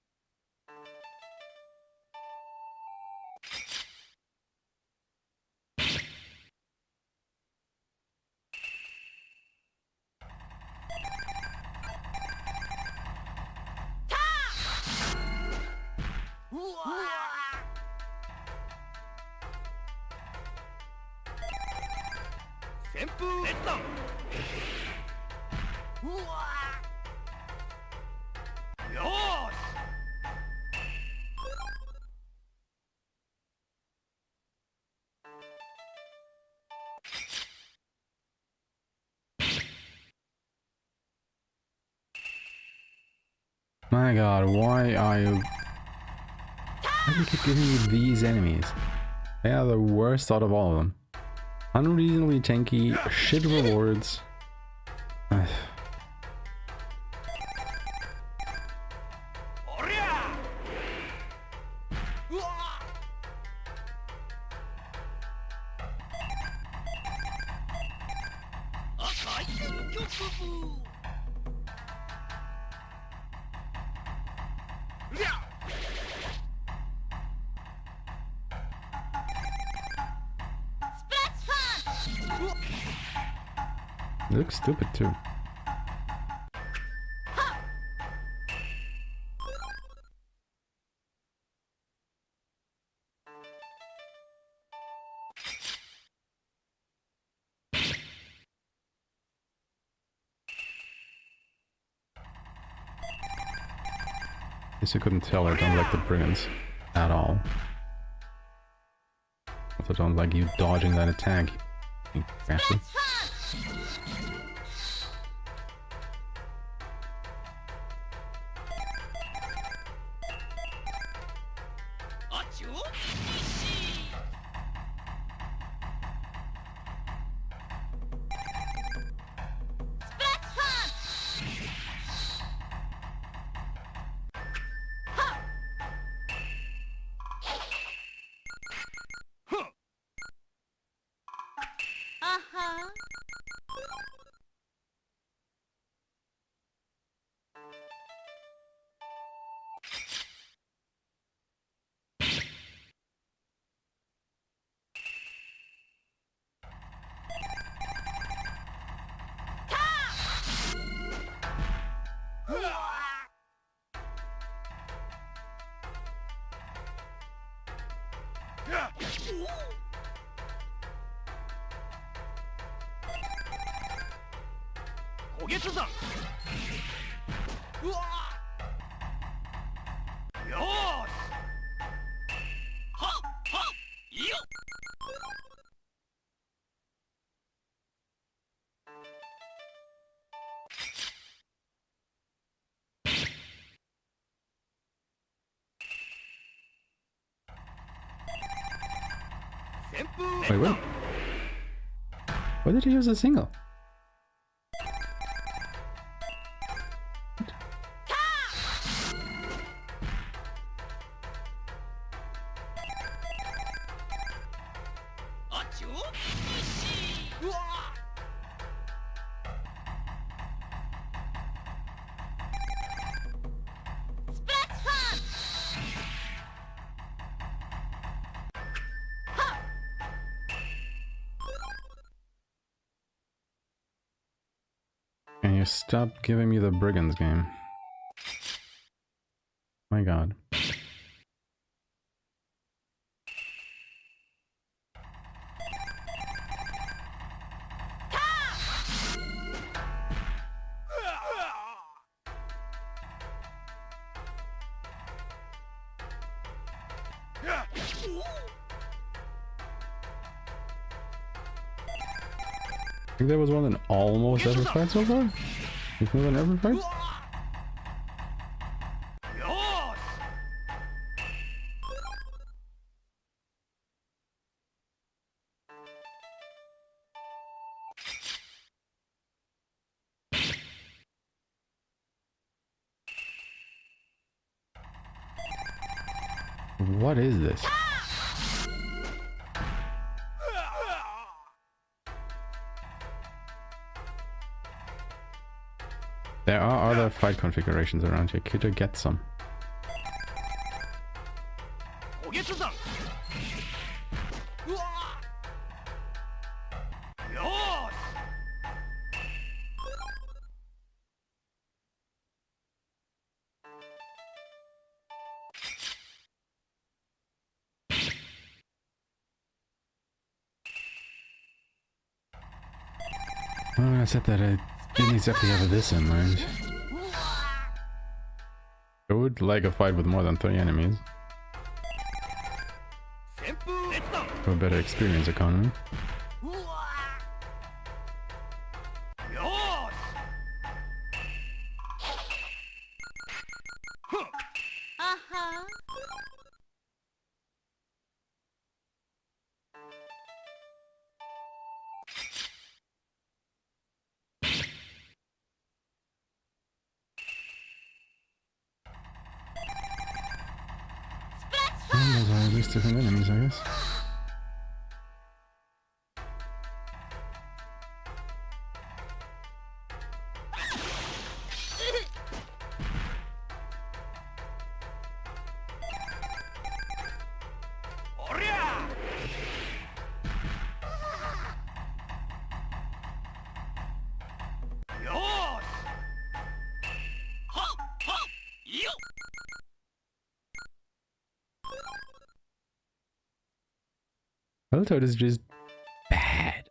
my god, why do you keep giving me these enemies? They are the worst out of all of them. Unreasonably tanky, shit rewards. It looks stupid too. Guess you couldn't tell I don't like the brigands at all. Also don't like you dodging that attack, you bastard. Wait, what? Why did he use a single? Can you stop giving me the brigands game? My god. I think there was one in almost every fight so far? If not in every fight? What is this? There are other fight configurations around here. Could I get some? Well, I said that I didn't exactly have this in mind. I would like a fight with more than 3 enemies. For a better experience economy. at least different enemies, I guess. Battletoad is just bad.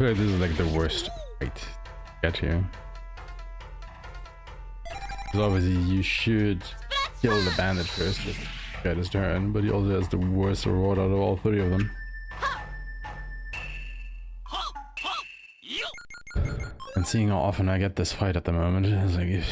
I feel like this is like the worst fight to get here. Because obviously you should kill the bandit first to get his turn, but he also has the worst reward out of all three of them. And seeing how often I get this fight at the moment, it's like...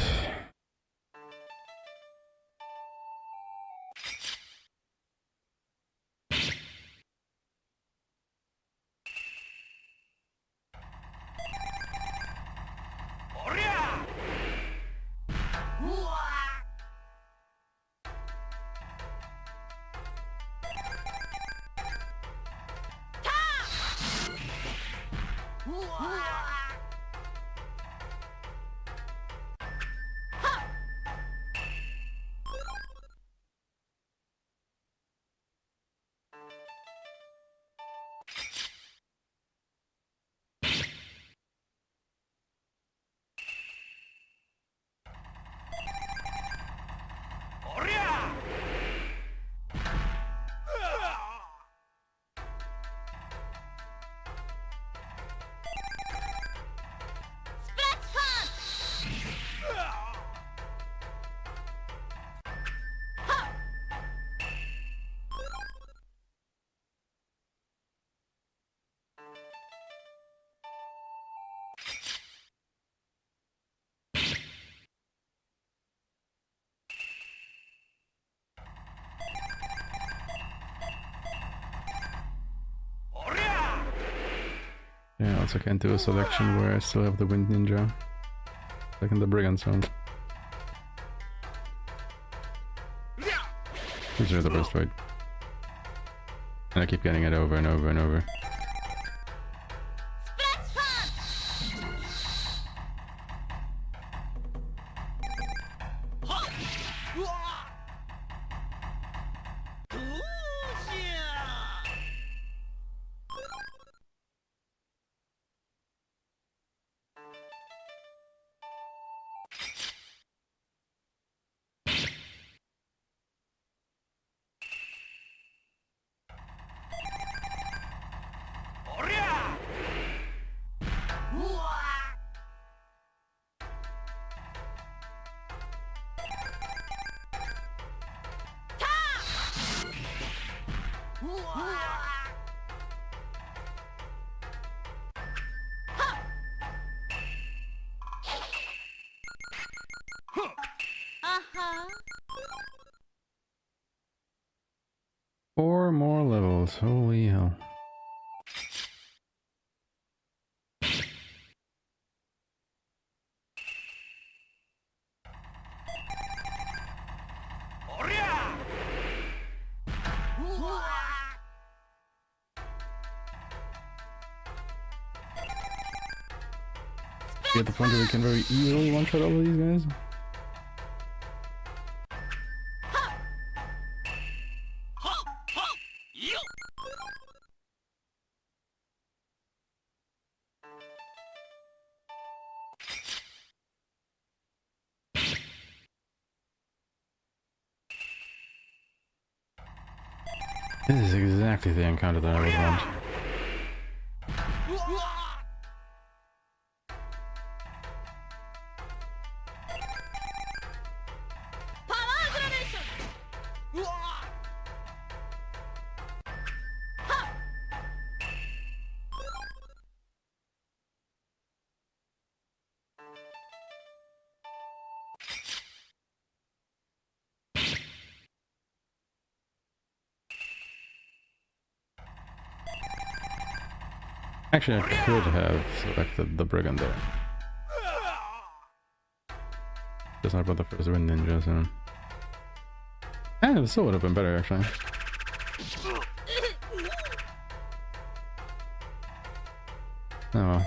Yeah, I also can't do a selection where I still have the Wind Ninja. Like in the brigand zone. These are the best fight. And I keep getting it over and over and over. Four more levels, holy hell. Get the point where we can very easily one-shot all of these guys. This is exactly the encounter that I would want. Actually, I could have selected the brigand there. Just not about the first wind ninja, so... And it still would have been better, actually. Oh well.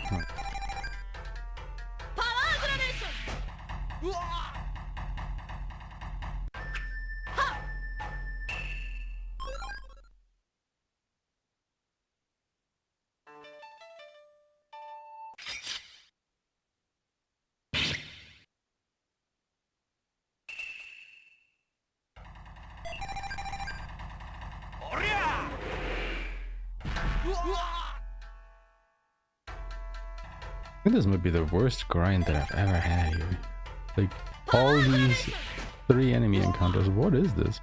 I think this might be the worst grind that I've ever had here. Like, all these 3 enemy encounters, what is this?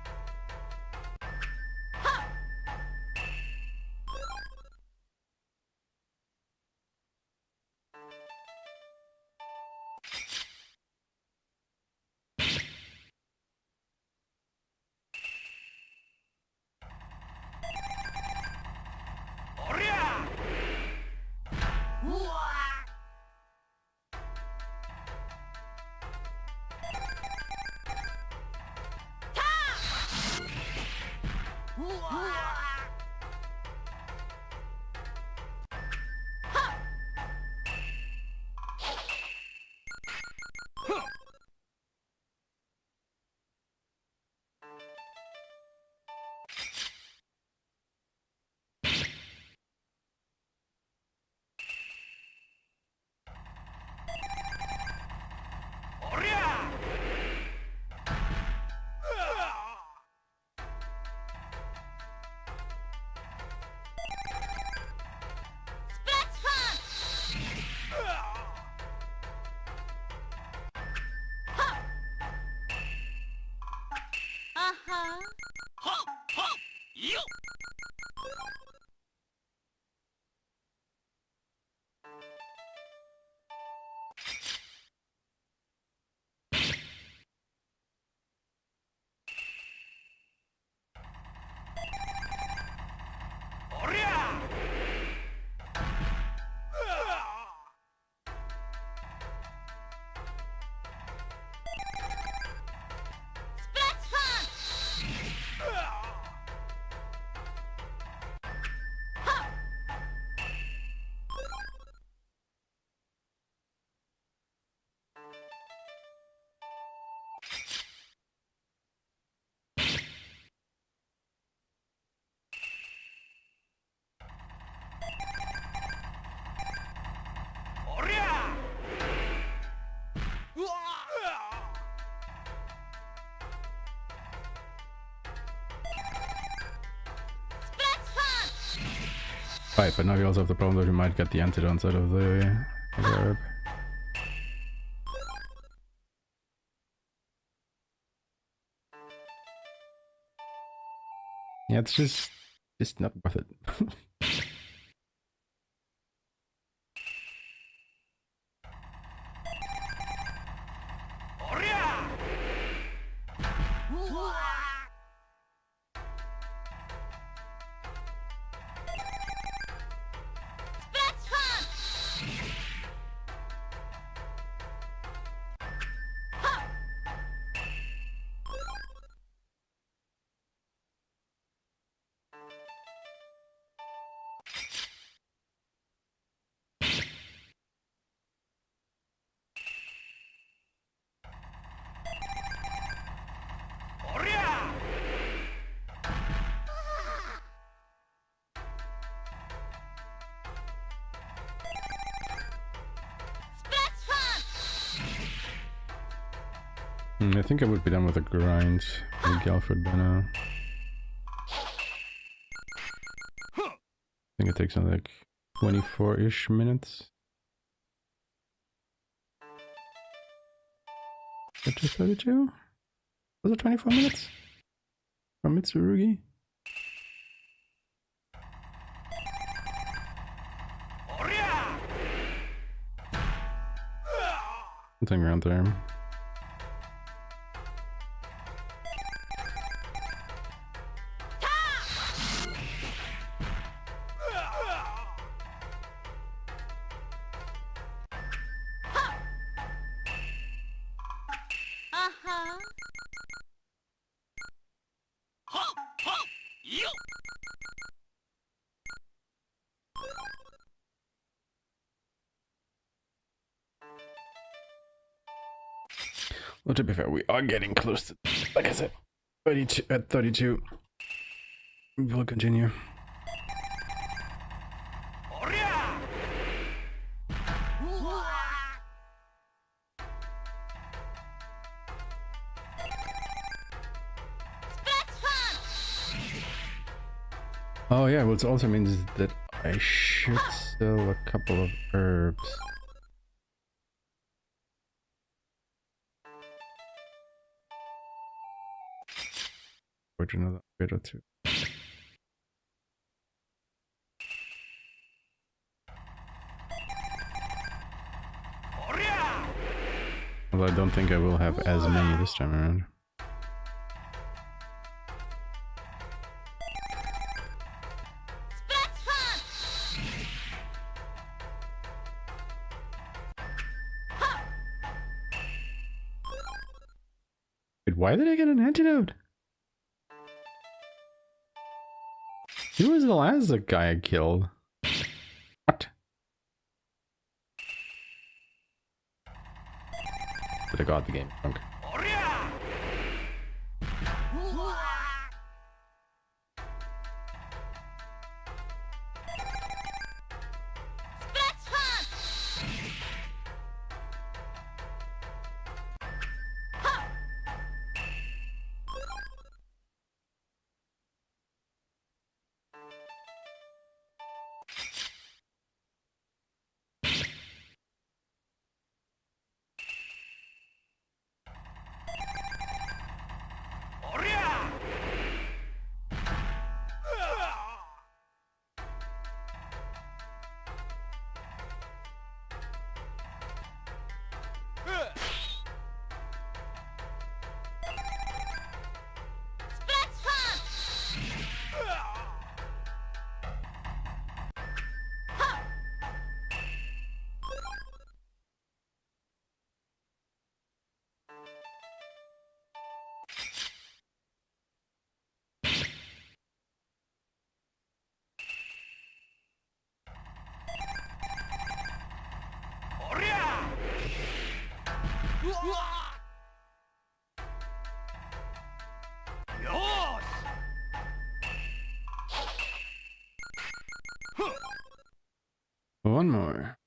Right, but now you also have the problem that you might get the antidote instead of the herb. Yeah, it's just not worth it. I think I would be done with the grind with Galford by now. I think it takes like 24-ish minutes. Get to 32? Was it 24 minutes? From Mitsurugi? Something around there. Well, to be fair, we are getting close to, like I said, 32 at 32. We'll continue. Oh yeah, which also means that I should sell a couple of herbs. Forge another bit or two. Although I don't think I will have as many this time around. Wait, why did I get an antidote? Who was the last guy I killed? What? But I got the game drunk. One more.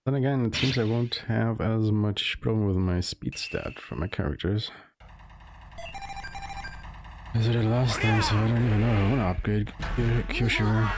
Then again, it seems I won't have as much problem with my speed stat for my characters as I did last time, so I don't even know if I want to upgrade Kyoshiru.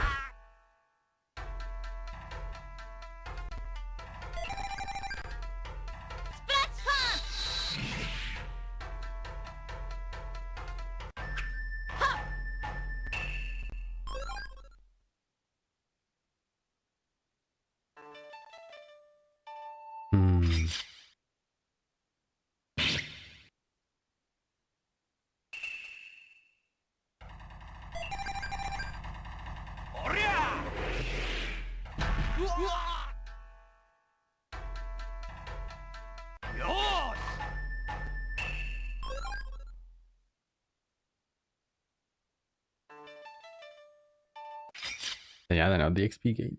Yeah, I don't know, the XP gain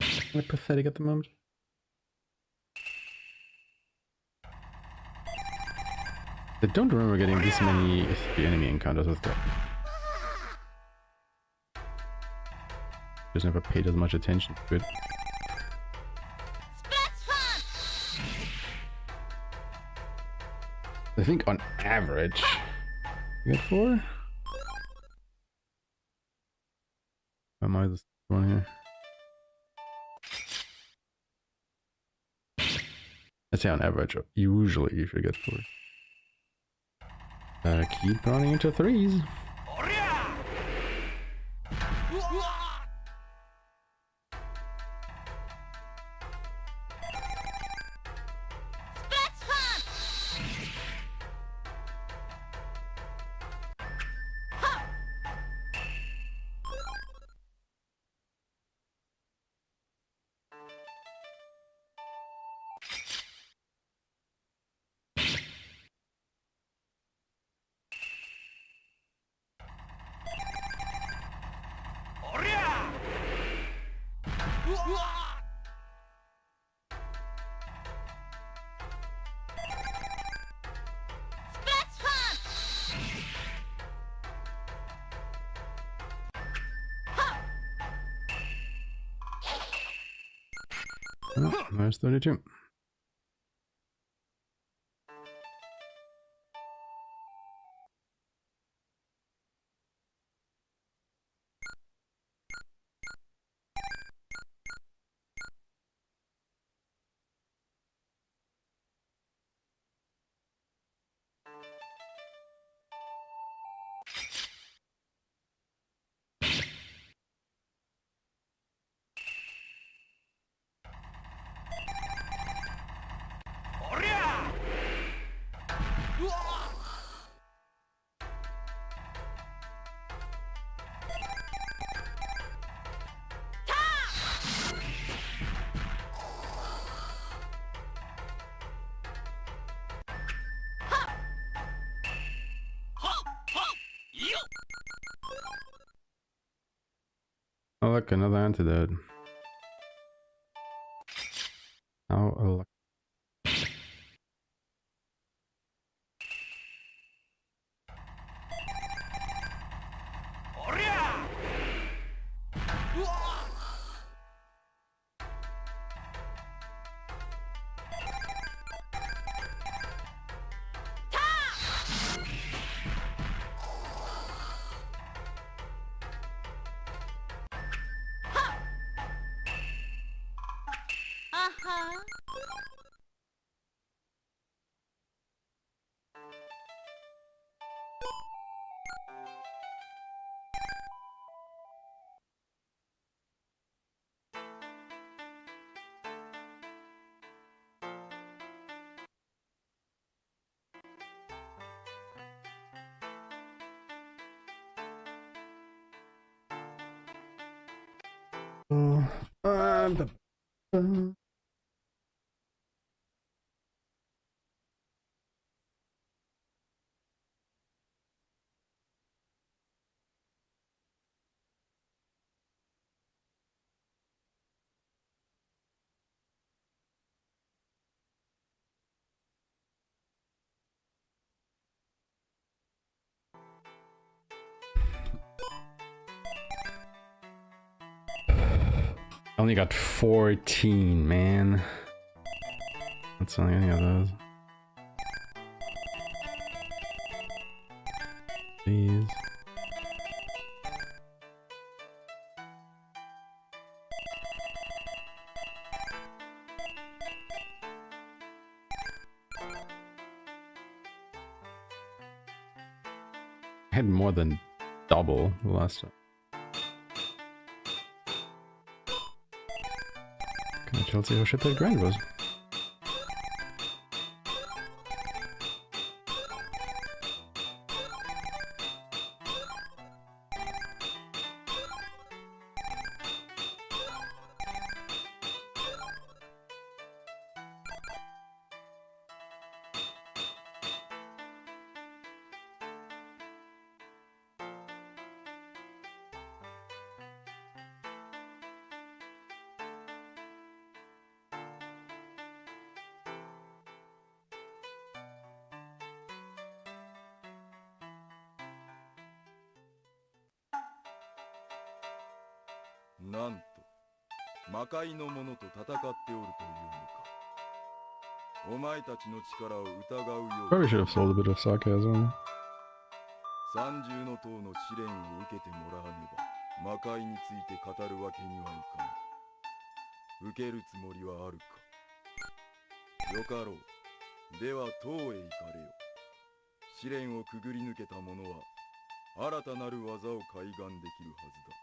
is kind of pathetic at the moment. I don't remember getting this many enemy encounters with that. Just never paid as much attention to it. I think on average, you get 4? Am I the one here? I'd say on average, usually you should get 4. Keep running into 3s. Oh, there's 32. Oh look, another antidote. How lucky. I only got 14, man. That's not any of those. Please. I had more than double the last time. Can I tell you how shit that grind was?なんと魔界の者と戦っておるというのか。お前たちの力を疑うよう Probably should have sold a bit of sarcasm. 三重の塔の試練を受けてもらわねば魔界について語るわけにはいかん。受けるつもりはあるか。よかろう。では塔へ行かれよ。試練をくぐり抜けた者は新たなる技を開眼できるはずだ。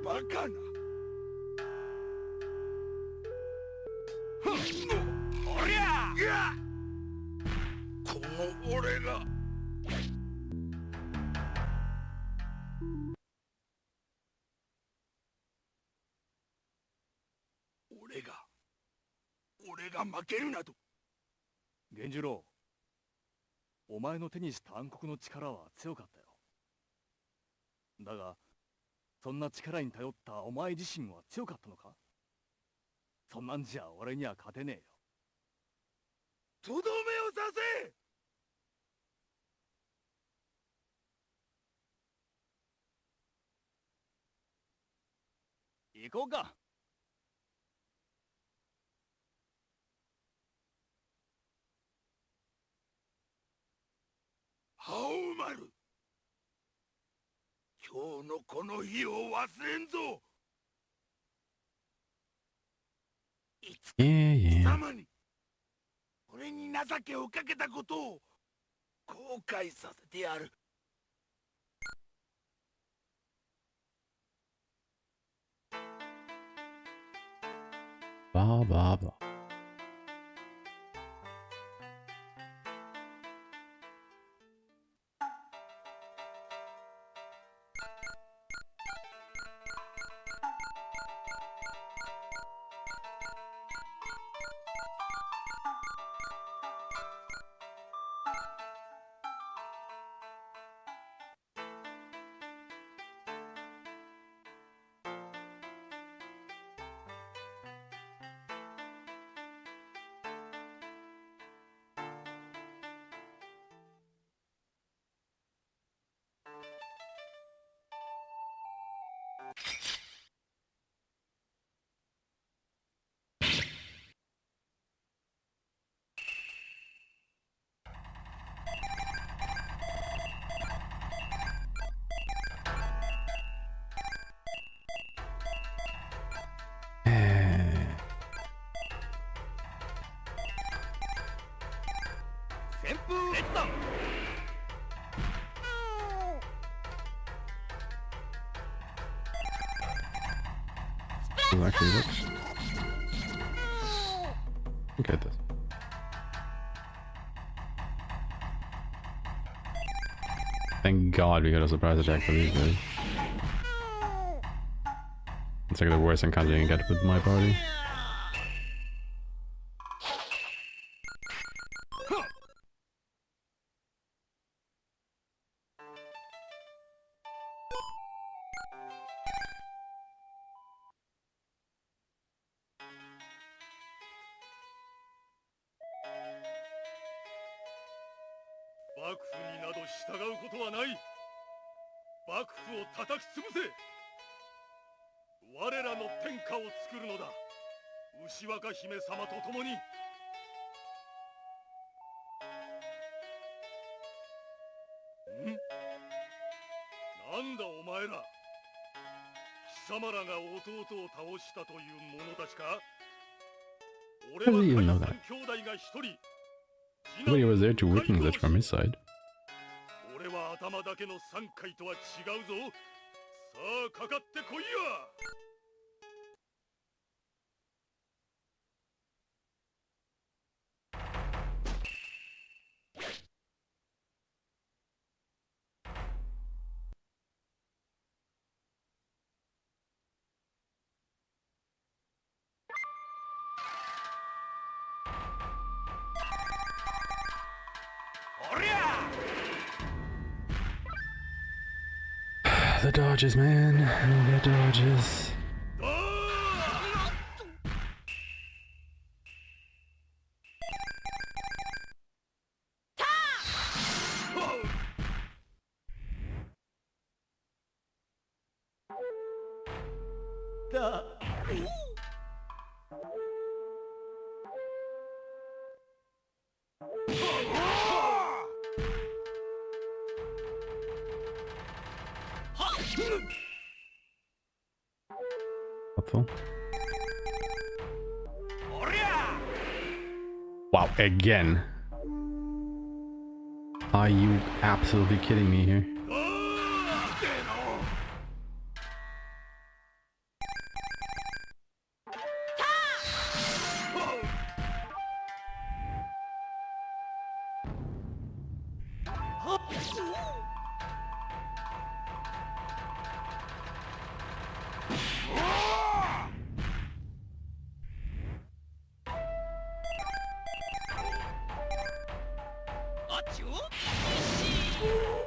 バカな。おりゃこの俺が俺が負けるなど。源次郎、お前の手にした暗黒の力は強かったよ。だが、そんな力に頼ったお前自身は強かったのか？そんなんじゃ俺には勝てねえよ。とどめを刺せ。行こうか。ハオマル、今日のこの日を忘れんぞ。いつか Yeah, 貴 yeah. 様に俺に情けをかけたことを後悔させてやる。Blah, blah, blah. It actually works. Look at this. Thank God we got a surprise attack for these guys. It's like the worst encounter you can get with my party. How do you even know that? Nobody was there to witness it from his side. 俺は頭だけの3回とは違うぞ。さあかかってこいや。The dodges, man. The dodges. Helpful. Wow, again. Are you absolutely kidding me here?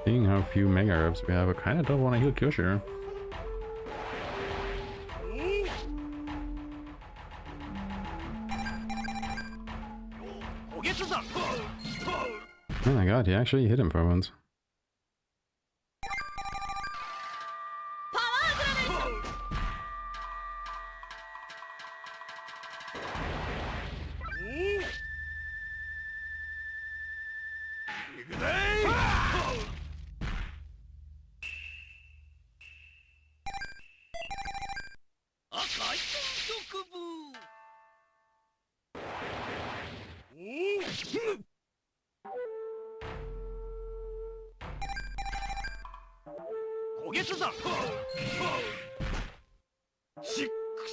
Seeing how few mega herbs we have, I kinda don't wanna heal Kyosho. Oh my god, he actually hit him for once.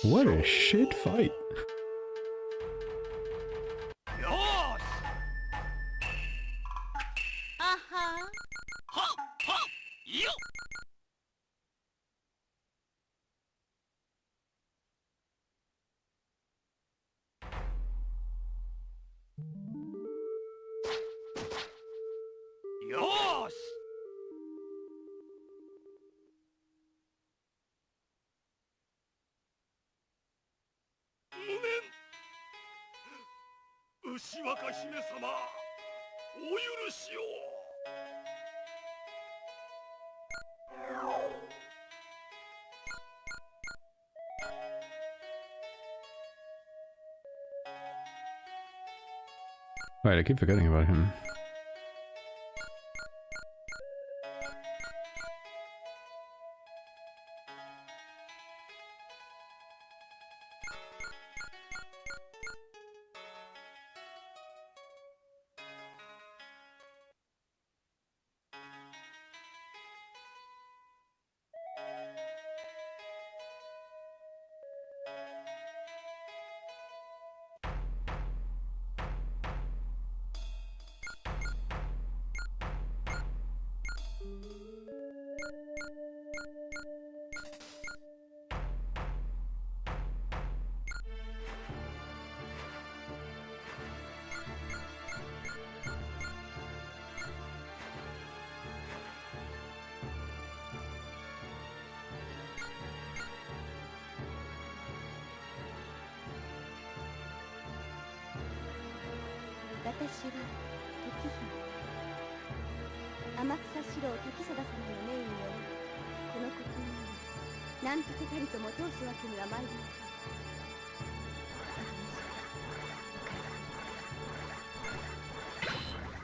What a shit fight. Right, I keep forgetting about him.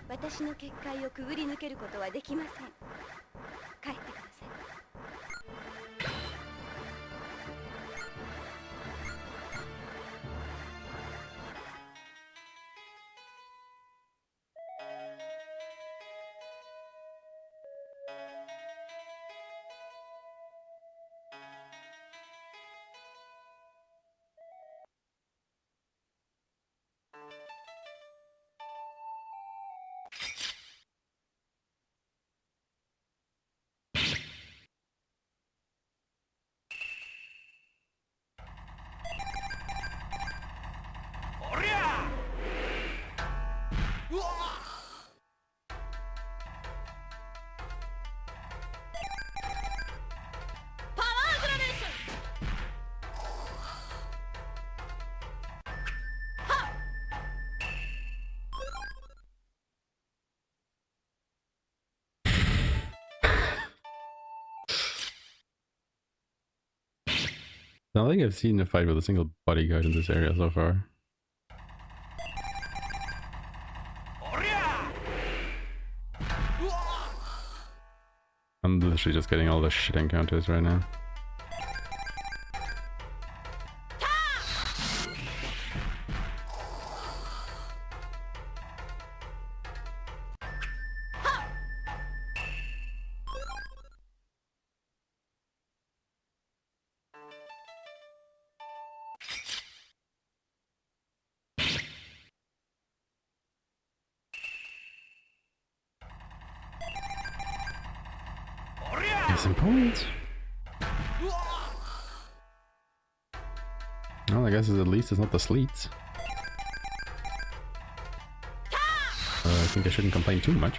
私の結界をくぐり抜けることはできません。帰ってください。I don't think I've seen a fight with a single bodyguard in this area so far. I'm literally just getting all the shit encounters right now. Some points. Well, I guess at least it's not the sleets. I think I shouldn't complain too much.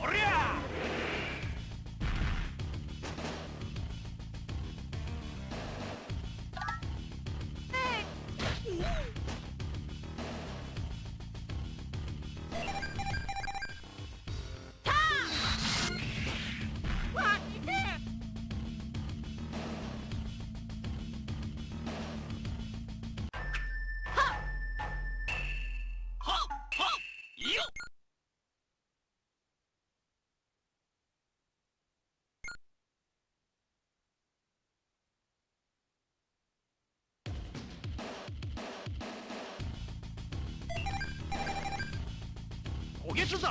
おりゃるぞ。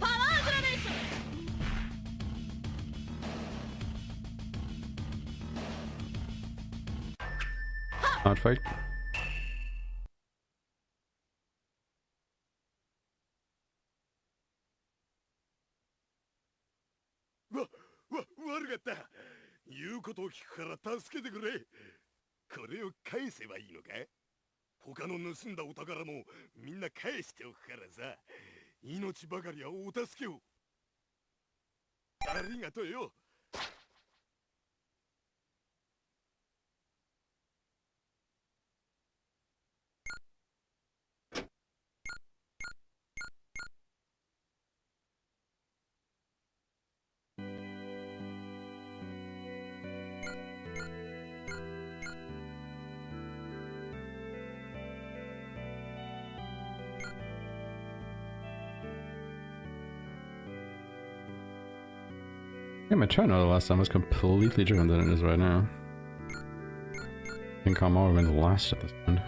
パワーグラデーション。 Hard fight.悪かった。言うことを聞くから助けてくれ。これを返せばいいのか？他の盗んだお宝もみんな返しておくからさ。命ばかりはお助けを。ありがとうよ。Yeah, my turn the last time was completely different than it is right now. I think Haohmaru went last at this point.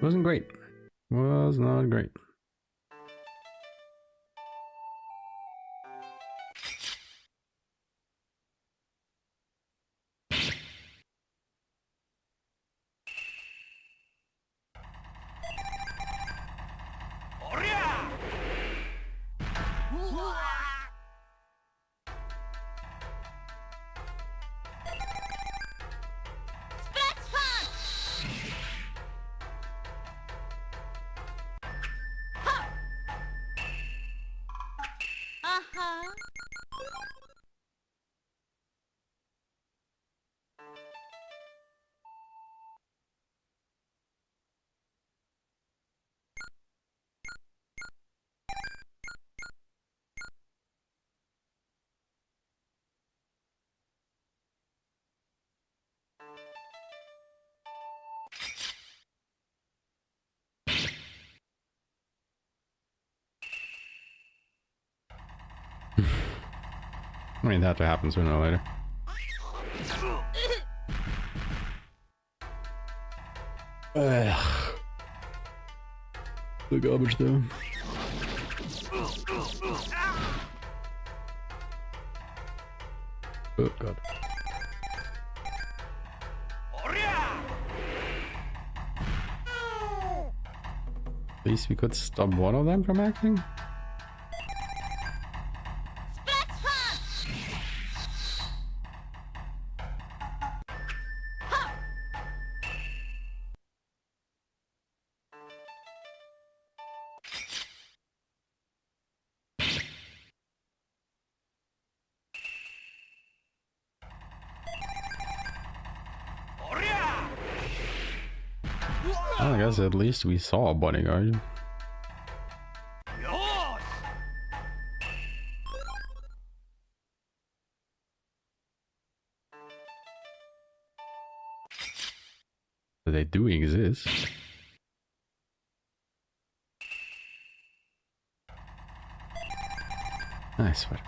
Wasn't great. Was not great. I mean, that had to happen sooner or later. Ugh. The garbage though. Oh god. At least we could stop one of them from acting. I guess at least we saw a bodyguard. They do exist. Nice sweater.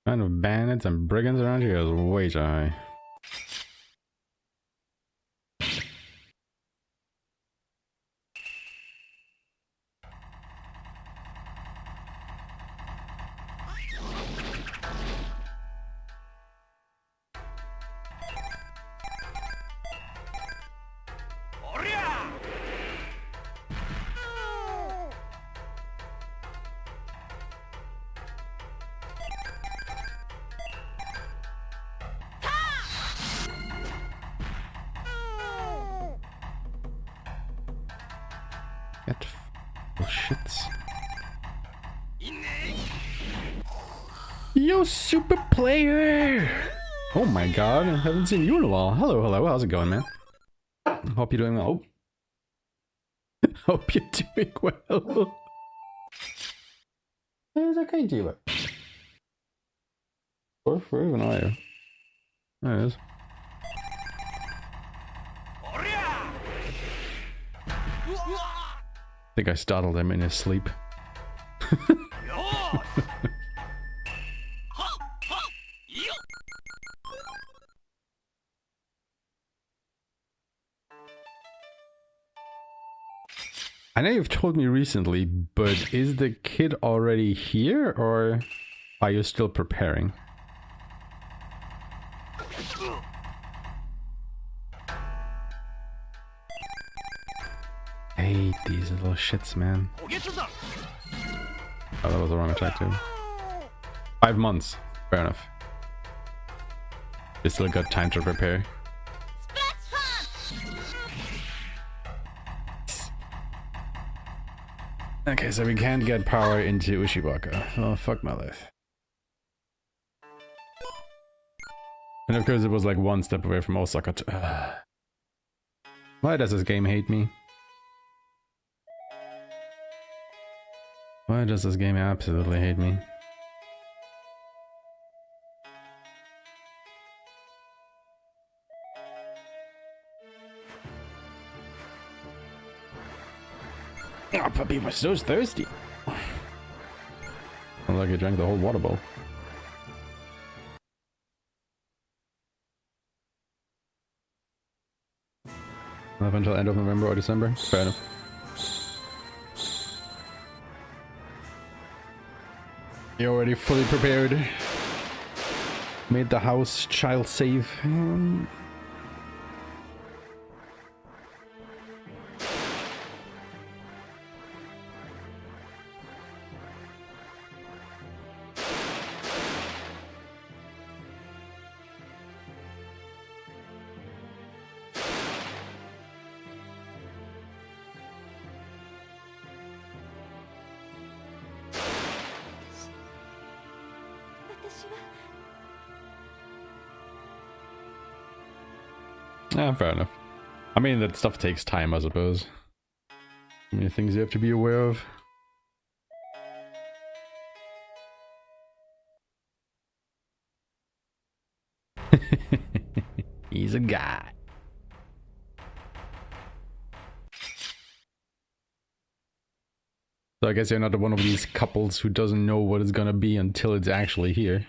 Kind of bandits and brigands around here is way too high. That bullshit. Yo, super player! Oh my god, I haven't seen you in a while. Hello, hello, how's it going, man? Hope you're doing well. Hope you're doing well. It's okay, Jiva. Where even are you? There it is. I think I startled him in his sleep. I know you've told me recently, but is the kid already here, or are you still preparing? I hate these little shits, man. Oh, that was the wrong attack too. 5 months. Fair enough. You still got time to prepare. Okay, so we can't get power into Ushiwaka. Oh, fuck my life. And of course it was like one step away from Osaka to... Why does this game hate me? Why does this game absolutely hate me? Oh, puppy was so thirsty. Sounds like he drank the whole water bowl. Up until end of November or December? Fair enough. You're already fully prepared. Made the house child safe. Yeah, fair enough. I mean, that stuff takes time, I suppose. Many things you have to be aware of. He's a guy. So I guess you're not one of these couples who doesn't know what it's gonna be until it's actually here.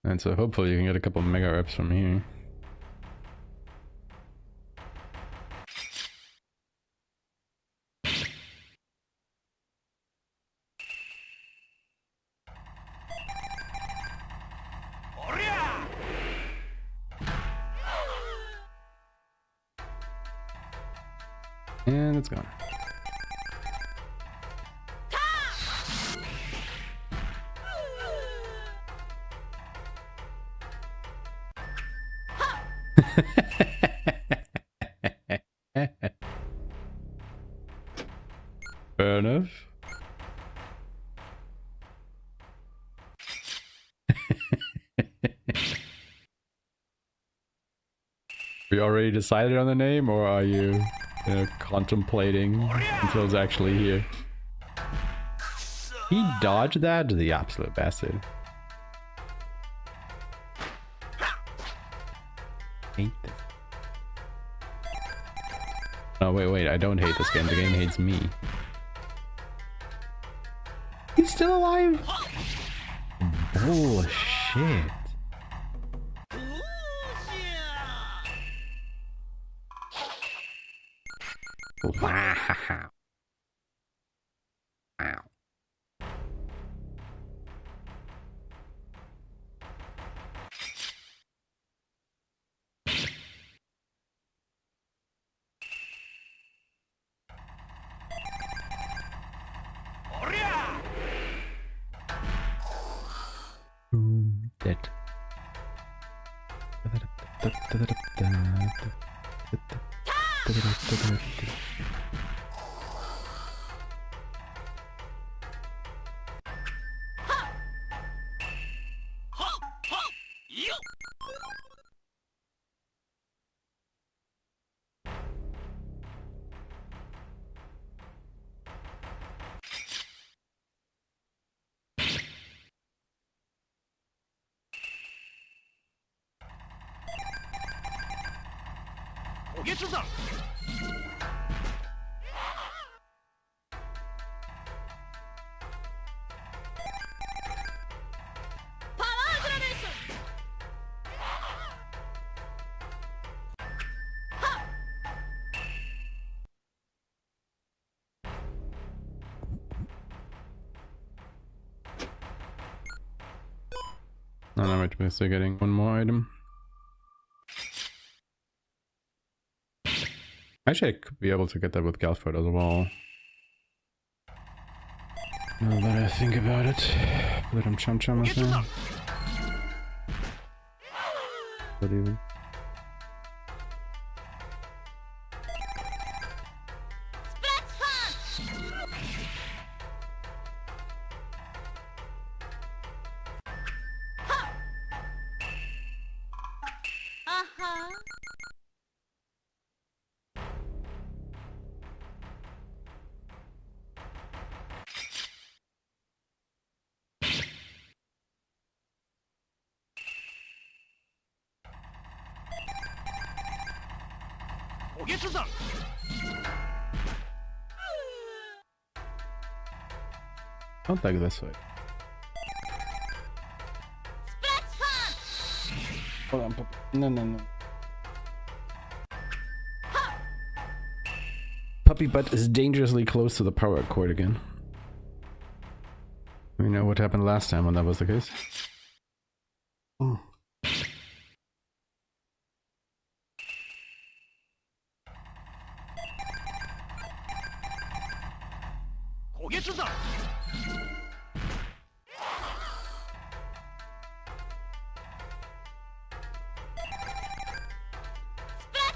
And so hopefully you can get a couple of mega reps from here. And it's gone. Fair enough. Are you already decided on the name, or are you contemplating until it's actually here? He dodged that, the absolute bastard. Hate this. Oh wait, I don't hate this game. The game hates me. He's still alive? Bullshit. Wow. Wow. Dead. No, no, wait, we're still getting one more item. Actually, I could be able to get that with Galford as well. Now that I think about it, let him chum us now. What even? Don't like this way. Hold on, Puppy. No. Puppy butt is dangerously close to the power cord again. We know what happened last time when that was the case. Oh.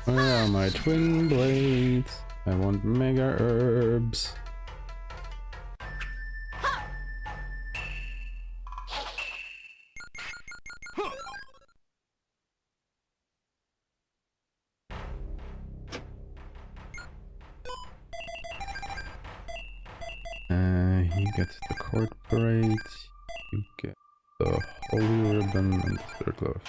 Where are my twin blades? I want mega herbs. He gets the cord braid, you get the holy ribbon and the third glove.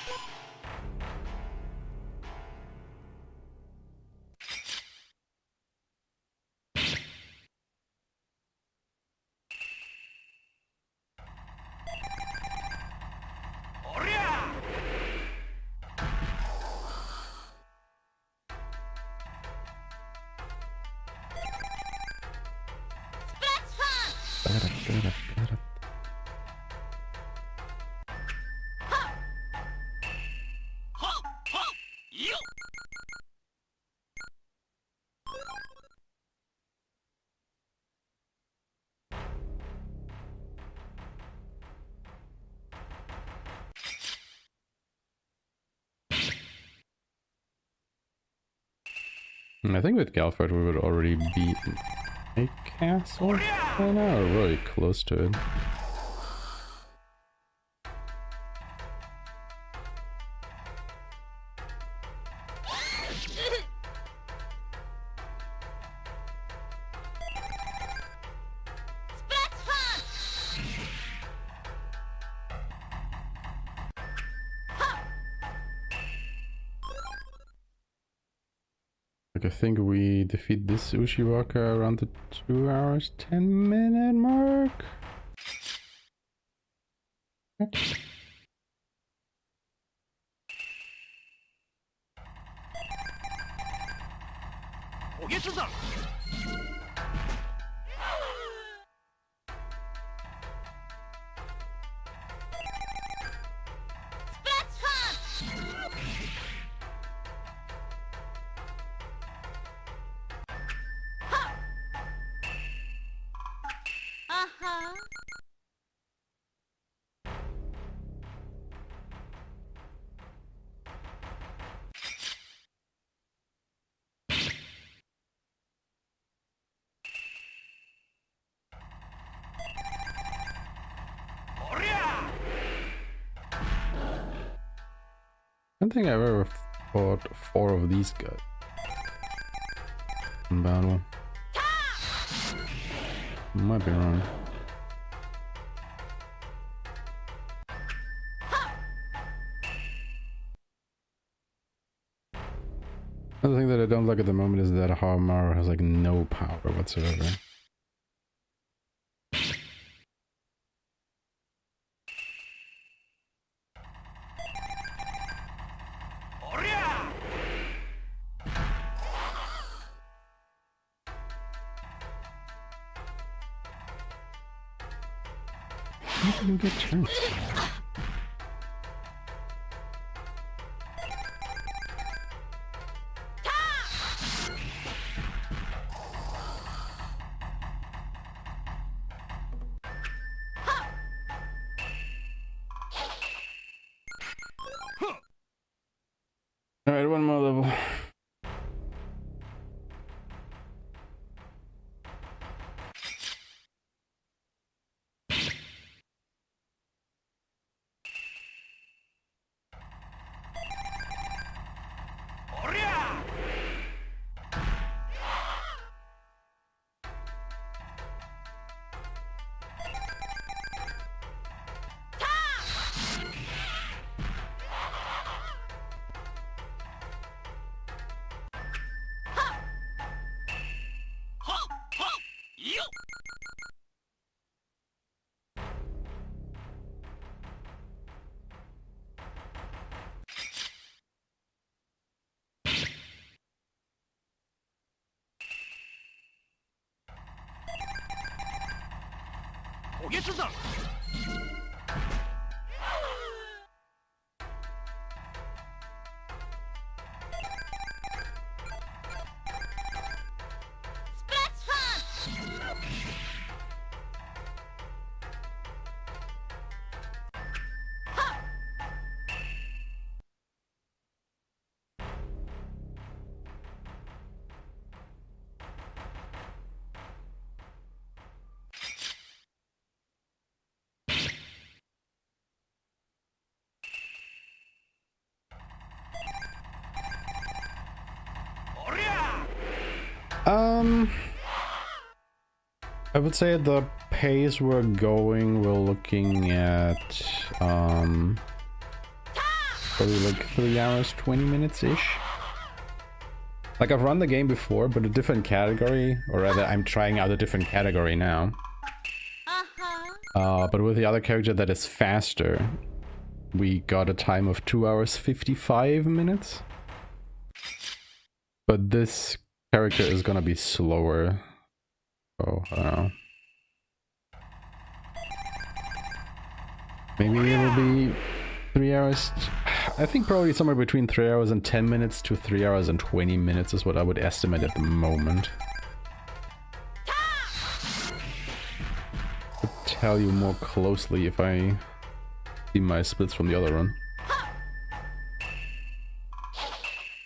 I think with Galford we would already be in a castle by now, or really close to it. I think we defeat this Ushiwaka around the 2 hours 10 minute mark. don't think I've ever fought 4 of these guys in battle. Might be wrong. Another thing that I don't like at the moment is that Haohmaru has like no power whatsoever. How do you get turned? Alright, one more level. I would say at the pace we're going, we're looking at probably like 3 hours 20 minutes-ish. Like I've run the game before, but a different category, or rather I'm trying out a different category now. But with the other character that is faster, we got a time of 2 hours 55 minutes. But this character is gonna be slower. Oh, I don't know. Maybe it'll be 3 hours. I think probably somewhere between 3 hours and 10 minutes to 3 hours and 20 minutes is what I would estimate at the moment. I'll tell you more closely if I see my splits from the other run.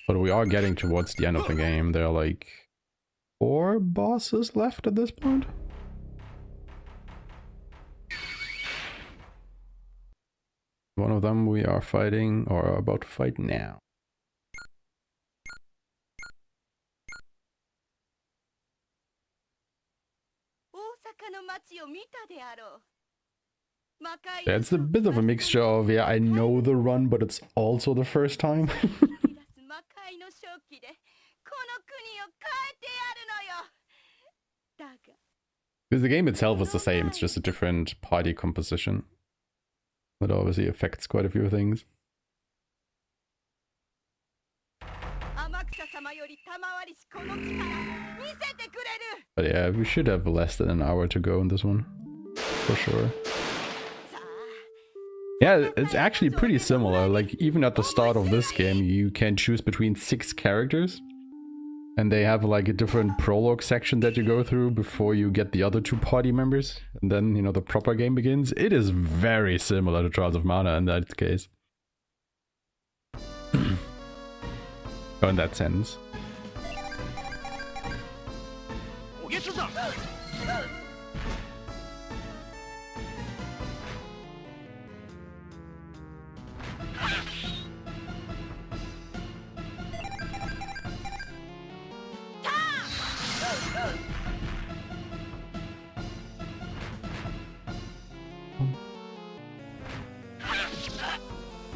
But we are getting towards the end of the game. There are like 4 bosses left at this point. One of them we are fighting, or are about to fight now. Yeah, it's a bit of a mixture of, yeah, I know the run, but it's also the first time. Because the game itself is the same, it's just a different party composition. That obviously affects quite a few things. But yeah, we should have less than an hour to go in this one. For sure. Yeah, it's actually pretty similar. Like, even at the start of this game, you can choose between 6 characters. And they have like a different prologue section that you go through before you get the other 2 party members. And then, you know, the proper game begins. It is very similar to Trials of Mana in that case. In that sense.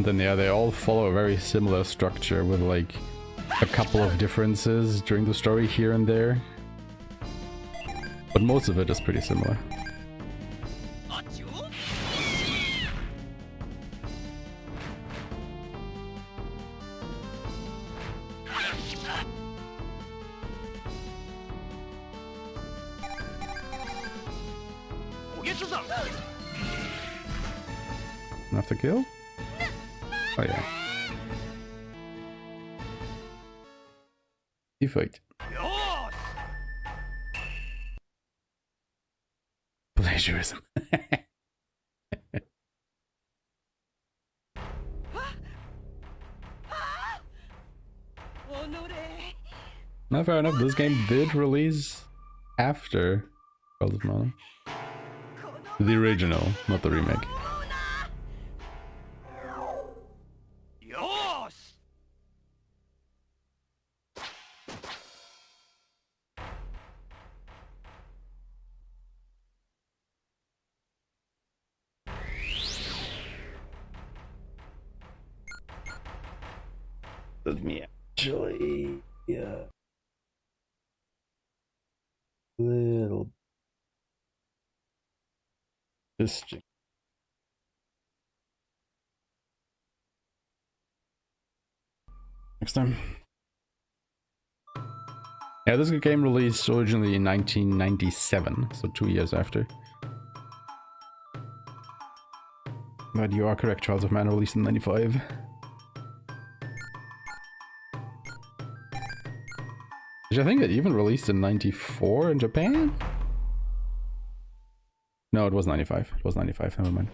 Then yeah, they all follow a very similar structure with like a couple of differences during the story here and there. But most of it is pretty similar. Enough to kill? Oh yeah. Defeat. Plagiarism. Not fair enough, this game did release after Trials of Mana. The original, not the remake. Let me actually, yeah, little just next time. Yeah, this game released originally in 1997, so 2 years after. But you are correct, Trials of Mana released in 95. Which I think it even released in 94 in Japan? No, it was 95. It was 95, never mind.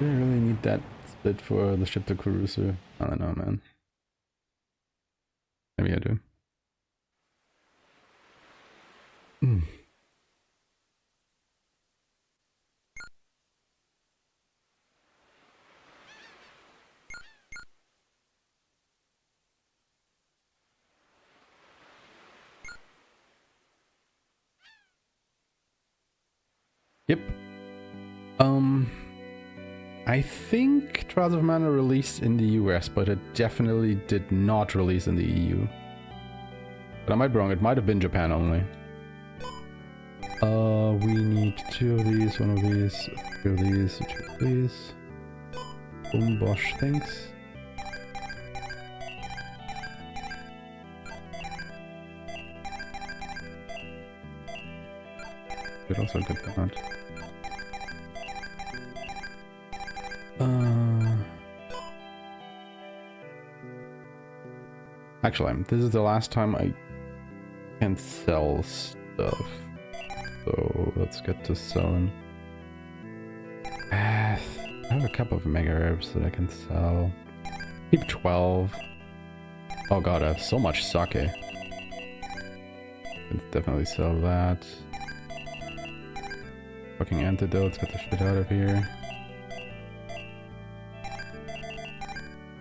Do I really need that split for the ship to Kurusu? I don't know, man. Maybe I do. Yep. I think Trials of Mana released in the US, but it definitely did not release in the EU. But I might be wrong, it might have been Japan only. We need 2 of these, 1 of these, 3 of these, 2 of these. Boom, Bosch, thanks. Could also get that. Actually, this is the last time I can sell stuff. So let's get to selling. I have a couple of mega herbs that I can sell. Keep 12. Oh god, I have so much sake. Can definitely sell that. Fucking antidotes, get the shit out of here.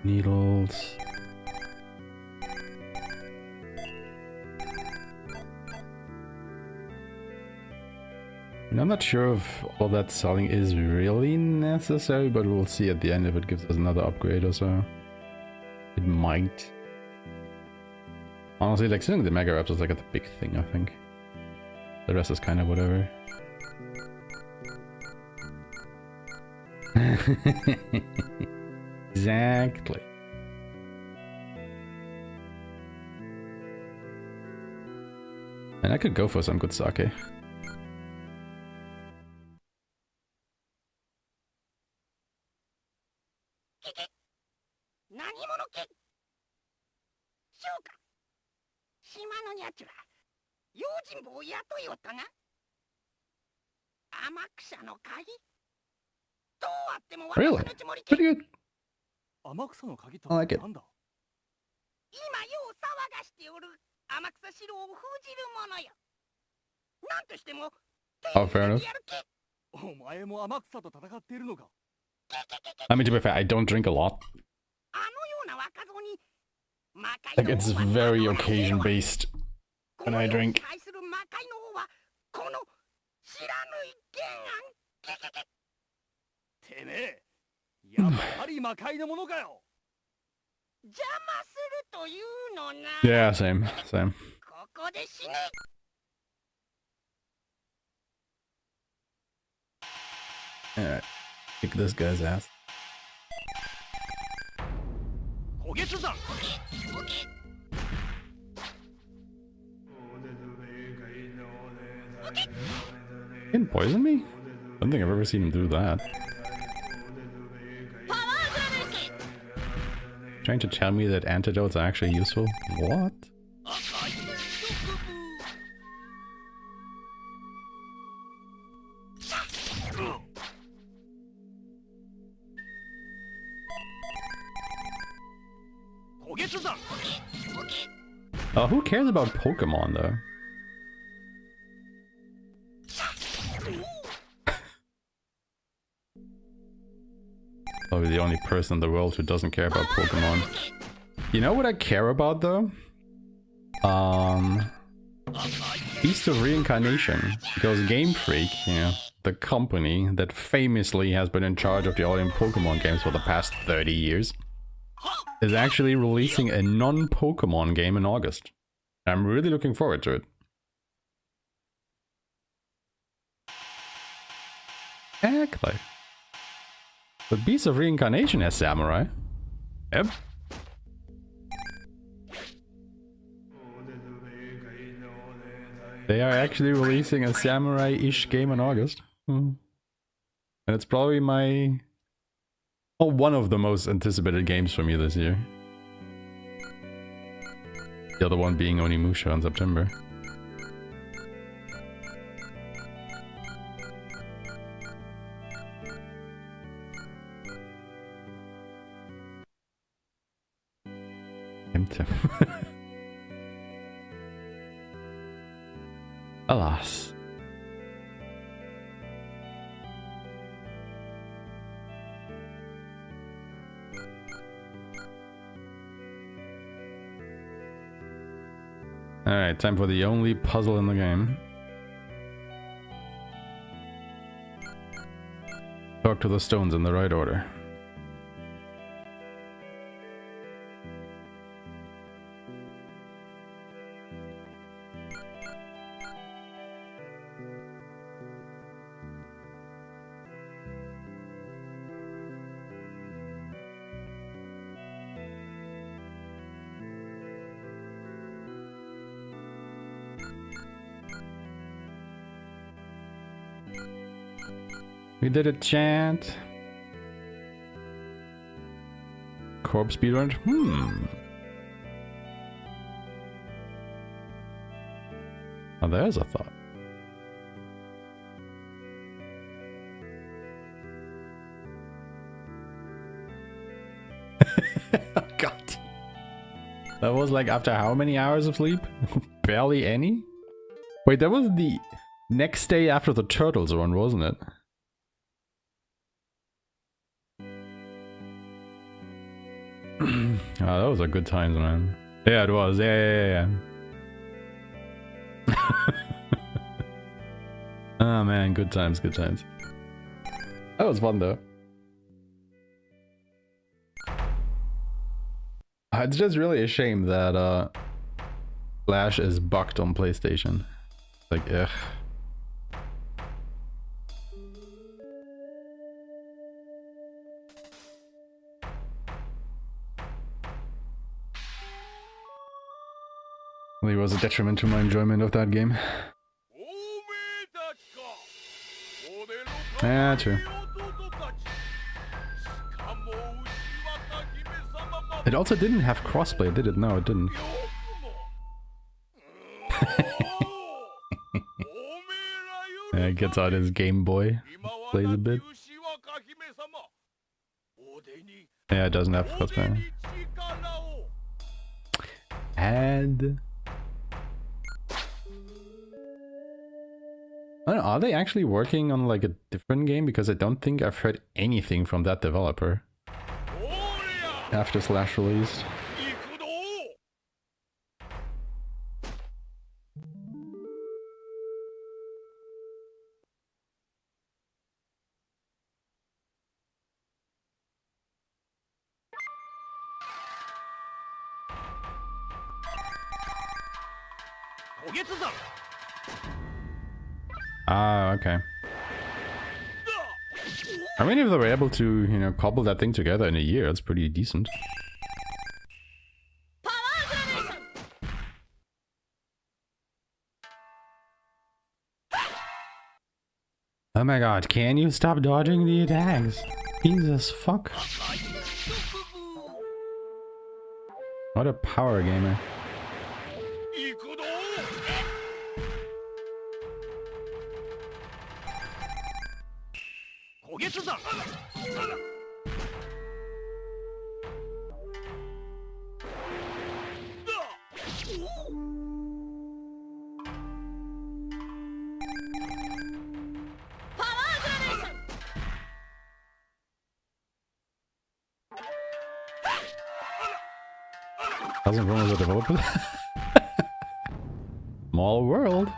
Needles. And I'm not sure if all that selling is really necessary, but we'll see at the end if it gives us another upgrade or so. It might. Honestly, like selling the mega reps is like a big thing, I think. The rest is kind of whatever. Exactly. And I could go for some good sake. Really? Pretty good. I like it. Oh, fair enough. I mean, to be fair, I don't drink a lot. Like, it's very occasion based when I drink. てめえ、やっぱり魔界のものかよ。邪魔するというのな。 Yeah, same, same. ここで死ね。 Alright, kick this guy's ass. 焦げつさん。 He didn't poison me? I don't think I've ever seen him do that. Trying to tell me that antidotes are actually useful? What? Oh, who cares about Pokemon though? Probably the only person in the world who doesn't care about Pokemon. You know what I care about though? Beast of Reincarnation. Because Game Freak, you know, the company that famously has been in charge of the all-in Pokemon games for the past 30 years, is actually releasing a non-Pokemon game in August. I'm really looking forward to it. Exactly. The Beast of Reincarnation has Samurai. Yep. They are actually releasing a Samurai-ish game in August. And it's probably my... oh, one of the most anticipated games for me this year. The other one being Onimusha in September. Him. Alas. Alright, time for the only puzzle in the game. Talk to the stones in the right order. We did it, chant. Corp speedrun? Oh, there's a thought. God. That was like after how many hours of sleep? Barely any? Wait, that was the next day after the Turtles run, wasn't it? Oh, those are good times, man. Yeah, it was. Yeah. Oh man, good times, good times. That was fun though. It's just really a shame that Flash is bugged on PlayStation. Like, ugh. It was a detriment to my enjoyment of that game. Yeah, true. It also didn't have crossplay, did it? No, it didn't. Yeah, it gets out his Game Boy, plays a bit. Yeah, it doesn't have crossplay. And I don't know, are they actually working on like a different game? Because I don't think I've heard anything from that developer after Slash released. Ah, okay. I mean, if they were able to, you know, cobble that thing together in a year, that's pretty decent. Oh my god, can you stop dodging the attacks? Jesus fuck. What a power gamer. Doesn't run as a developer. Small world.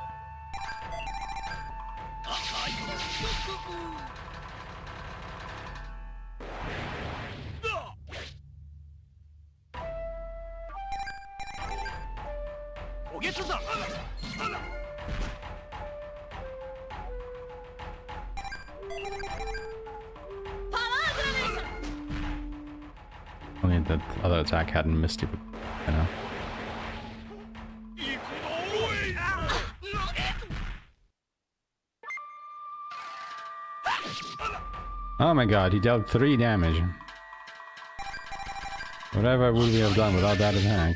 Only that other attack hadn't missed it, you know. Oh my god, he dealt 3 damage. Whatever would we have done without that attack?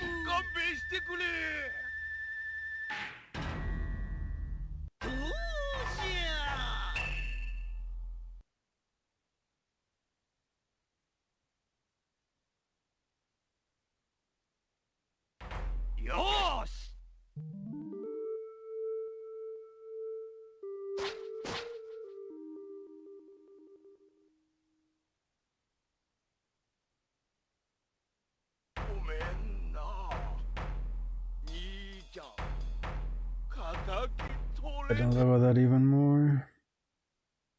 I don't know about that even more.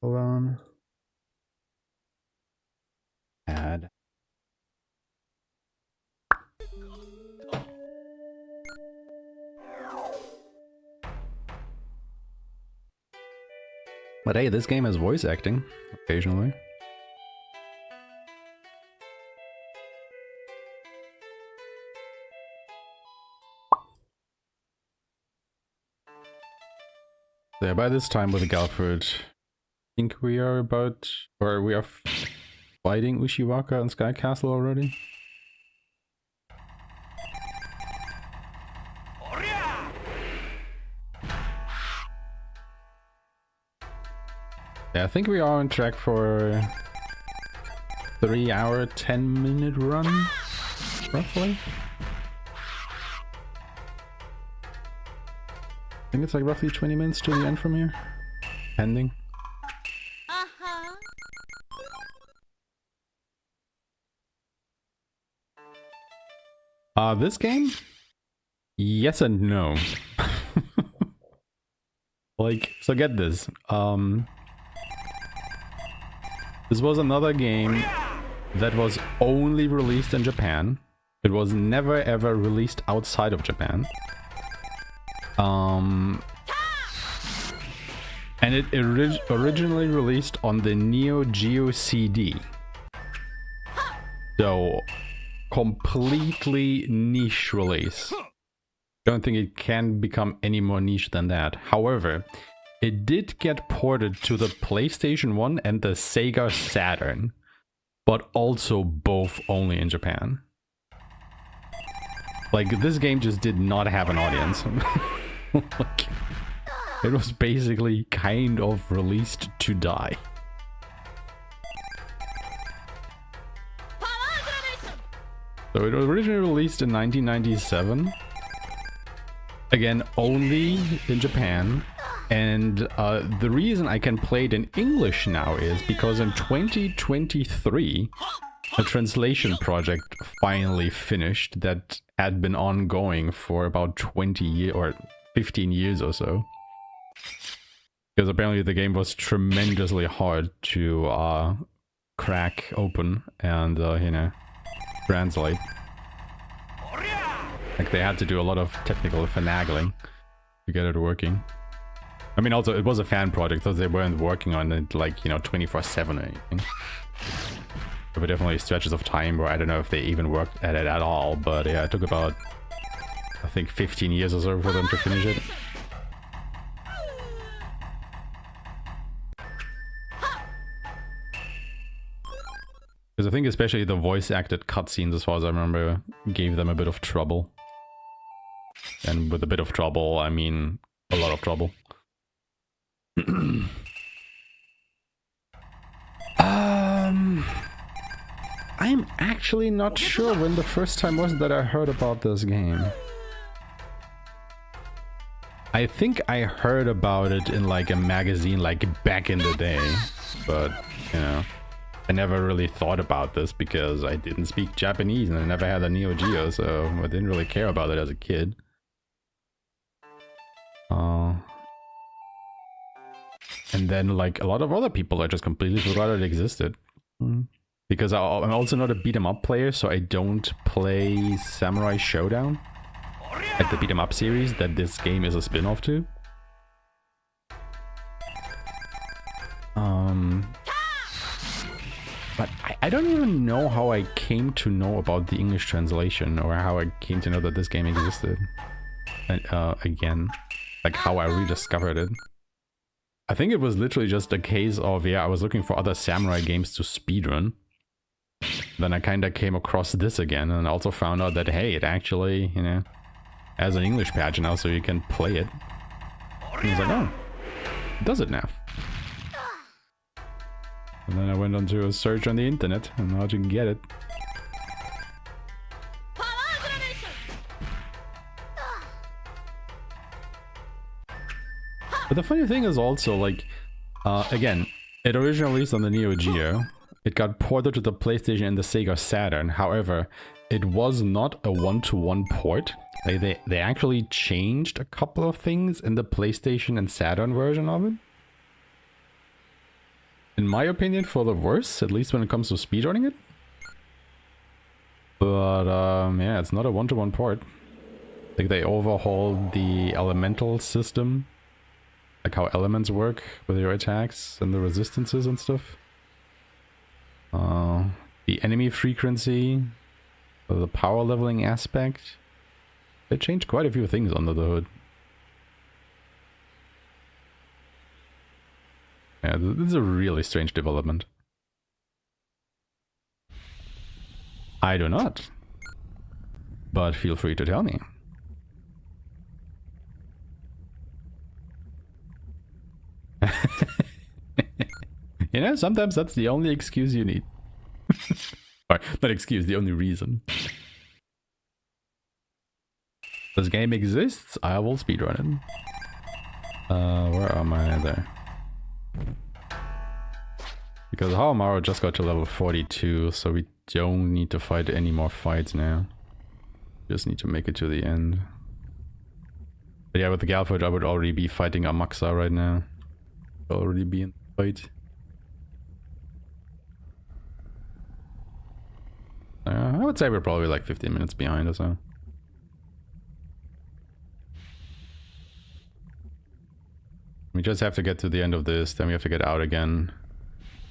Hold on. Add. But hey, this game has voice acting occasionally. Yeah, by this time with Galford, I think we are about, or we are fighting Ushiwaka and Sky Castle already. Yeah, I think we are on track for 3-hour, 10-minute run, roughly. I think it's like roughly 20 minutes to the end from here. Pending. This game? Yes and no. Like, so get this. This was another game that was only released in Japan. It was never ever released outside of Japan. And it originally released on the Neo Geo CD. So, completely niche release. Don't think it can become any more niche than that. However, it did get ported to the PlayStation 1 and the Sega Saturn, but also both only in Japan. Like, this game just did not have an audience. Like, it was basically kind of released to die. So it was originally released in 1997. Again, only in Japan. And the reason I can play it in English now is because in 2023, a translation project finally finished that had been ongoing for about 20 years or 15 years or so. Because apparently the game was tremendously hard to crack open and, you know, translate. Like, they had to do a lot of technical finagling. to get it working. I mean, also, it was a fan project, so they weren't working on it like, you know, 24/7 or anything. There were definitely stretches of time where I don't know if they even worked at it at all, but yeah, it took about, I think, 15 years or so for them to finish it. Because I think especially the voice-acted cutscenes, as far as I remember, gave them a bit of trouble. And with a bit of trouble, I mean a lot of trouble. I'm actually not sure when the first time was that I heard about this game. I think I heard about it in like a magazine like back in the day, but you know, I never really thought about this because I didn't speak Japanese and I never had a Neo Geo, so I didn't really care about it as a kid. And then like a lot of other people I just completely forgot it existed. Because I'm also not a beat 'em up player, so I don't play Samurai Shodown, like the beat 'em up series that this game is a spin-off to. But I don't even know how I came to know about the English translation or how I came to know that this game existed. And again, like how I rediscovered it. I think it was literally just a case of, yeah, I was looking for other samurai games to speedrun. Then I kind of came across this again and also found out that, hey, it actually, you know, has an English patch now so you can play it. And I was like, oh, it does it now. And then I went on to a search on the internet and how to get it. But the funny thing is also, like, again, it originally released on the Neo Geo. It got ported to the PlayStation and the Sega Saturn. However, it was not a one-to-one port. Like, they actually changed a couple of things in the PlayStation and Saturn version of it. In my opinion, for the worse, at least when it comes to speedrunning it. But, yeah, it's not a one-to-one port. Like, they overhauled the elemental system. Like how elements work with your attacks and the resistances and stuff. The enemy frequency, the power leveling aspect. They changed quite a few things under the hood. Yeah, this is a really strange development. I do not. But feel free to tell me. You know, sometimes that's the only excuse you need. Or, not excuse, the only reason. This game exists, I will speedrun it. Where am I there? Because Haohmaru just got to level 42, so we don't need to fight any more fights now. Just need to make it to the end. But yeah, with the Galford I would already be fighting Aeshmah right now. Already be in the fight. I would say we're probably like 15 minutes behind or so. We just have to get to the end of this, then we have to get out again.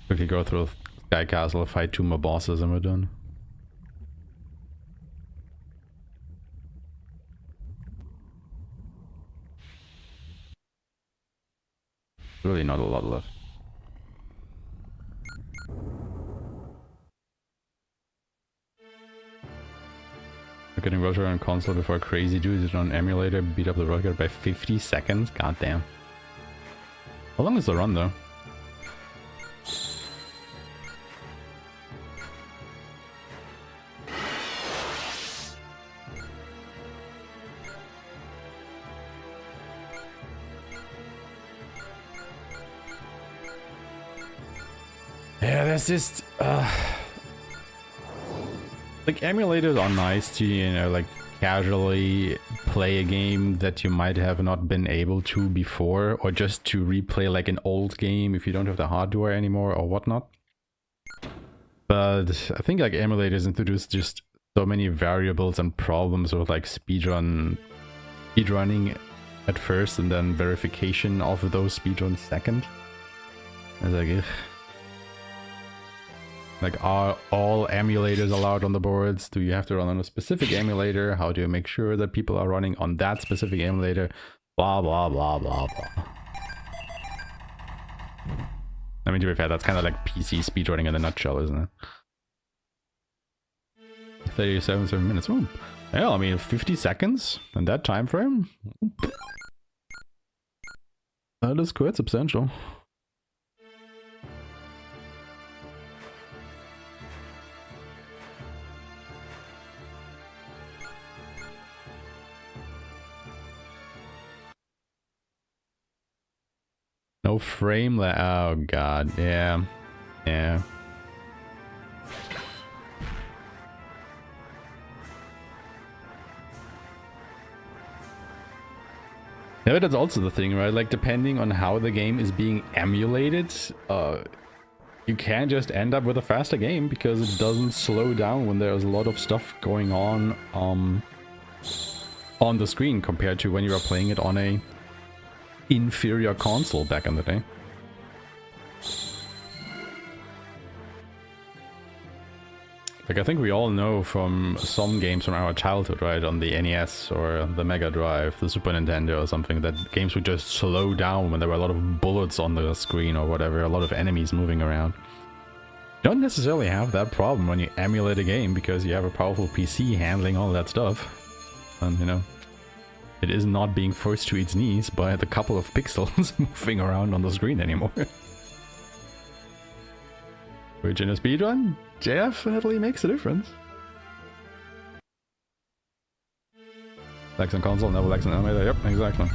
Quickly go through Sky Castle, fight 2 more bosses and we're done. Really not a lot left. We're getting Rotor on console before crazy dudes on emulator beat up the rocket by 50 seconds? God damn. How long is the run though? Yeah, that's just like emulators are nice to, you know, like casually play a game that you might have not been able to before, or just to replay like an old game if you don't have the hardware anymore or whatnot. But I think like emulators introduce just so many variables and problems with like speedrunning at first and then verification of those speedruns second. I was like, ugh. Like, are all emulators allowed on the boards? Do you have to run on a specific emulator? How do you make sure that people are running on that specific emulator? Blah, blah, blah, blah, blah. I mean, to be fair, that's kind of like PC speedrunning in a nutshell, isn't it? 37 minutes. Ooh. Yeah, I mean, 50 seconds in that time frame? That is quite substantial. No frame lag. Oh god, yeah. Yeah. Yeah, but that's also the thing, right? Like, depending on how the game is being emulated, you can just end up with a faster game because it doesn't slow down when there's a lot of stuff going on the screen compared to when you were playing it on a inferior console back in the day. Like, I think we all know from some games from our childhood, right, on the NES or the Mega Drive, the Super Nintendo or something, that games would just slow down when there were a lot of bullets on the screen or whatever, a lot of enemies moving around. You don't necessarily have that problem when you emulate a game because you have a powerful PC handling all that stuff. And, you know, it is not being forced to its knees by the couple of pixels moving around on the screen anymore. Which in a speedrun definitely makes a difference. Lags on console, never lags on emulator. Yep, exactly.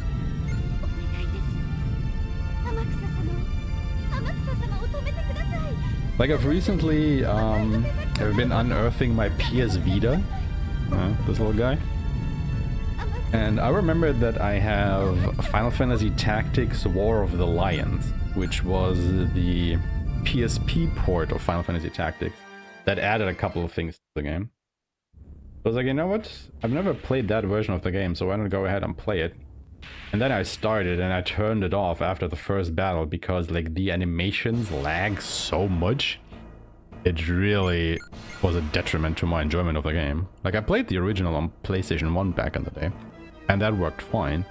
Like, I've recently I've been unearthing my PS Vita, this little guy. And I remember that I have Final Fantasy Tactics War of the Lions, which was the PSP port of Final Fantasy Tactics that added a couple of things to the game. I was like, you know what? I've never played that version of the game, so why don't I go ahead and play it? And then I started and I turned it off after the first battle because, like, the animations lag so much. It really was a detriment to my enjoyment of the game. Like, I played the original on PlayStation 1 back in the day, and that worked fine.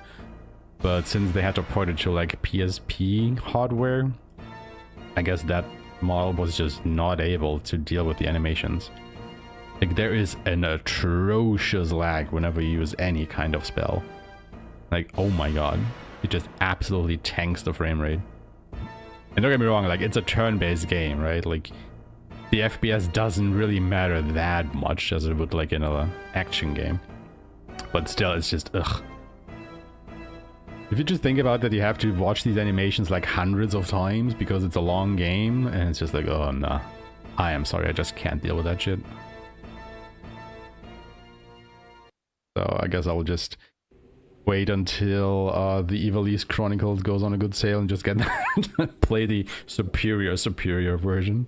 But since they had to port it to, like, PSP hardware, I guess that model was just not able to deal with the animations. Like, there is an atrocious lag whenever you use any kind of spell. Like, oh my god. It just absolutely tanks the frame rate. And don't get me wrong, like, it's a turn-based game, right? Like, the FPS doesn't really matter that much as it would, like, in an action game. But still, it's just, ugh. If you just think about that, you have to watch these animations like hundreds of times because it's a long game, and it's just like, oh nah. I am sorry, I just can't deal with that shit. So I guess I'll just wait until the Ivalice Chronicles goes on a good sale and just get that. Play the superior version.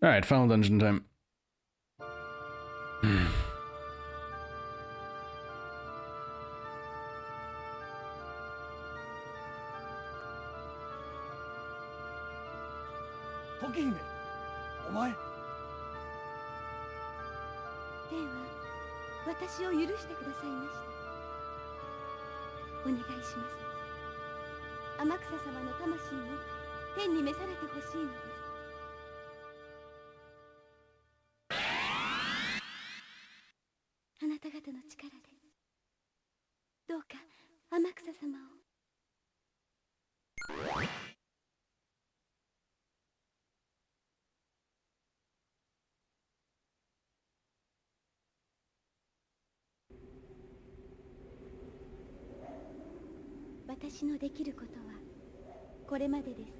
Alright, final dungeon time. Tokihime, お前。では、私を許してくださいました。お願いします。天草様の魂も天に召されてほしいのです。あなた方の力で、どうか天草様を。私のできることはこれまでです。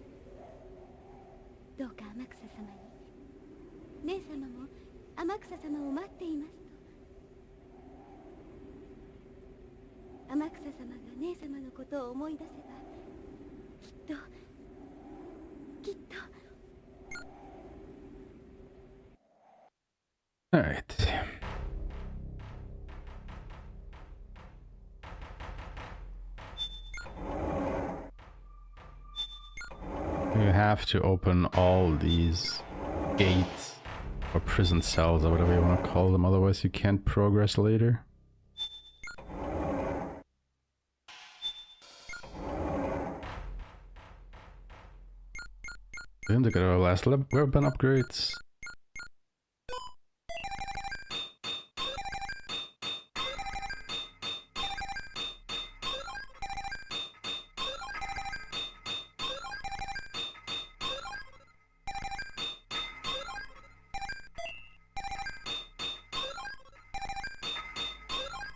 どうか天草様に、姉様も天草様を待っていますと。天草様が姉様のことを思い出せば、きっと。Alright. You have to open all these gates or prison cells or whatever you want to call them, otherwise you can't progress later. Then to get our last weapon upgrades.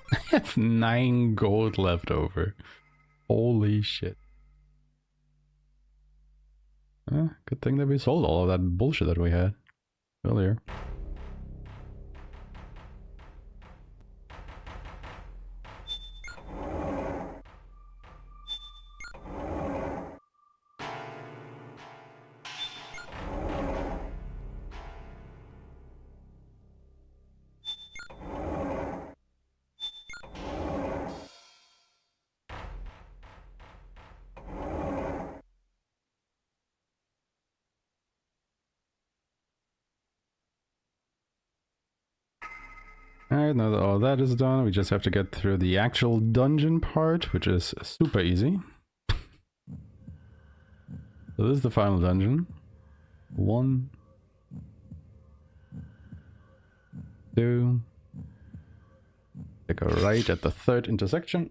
I have 9 gold left over. Holy shit. Good thing that we sold all of that bullshit that we had earlier. Alright, now that all that is done, we just have to get through the actual dungeon part, which is super easy. So this is the final dungeon. 1, 2. Take a right at the 3rd intersection.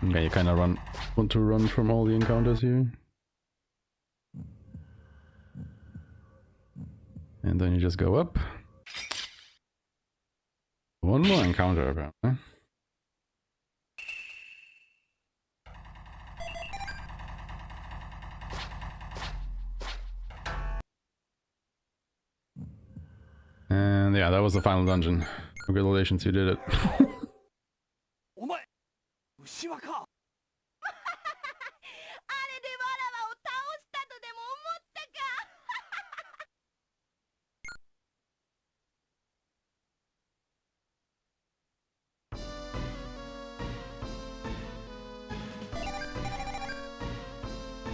Okay, you kind of want to run from all the encounters here. And then you just go up. One more encounter apparently. And yeah, that was the final dungeon. Congratulations, you did it. お前牛若あれでわらわを倒したとでも思ったか。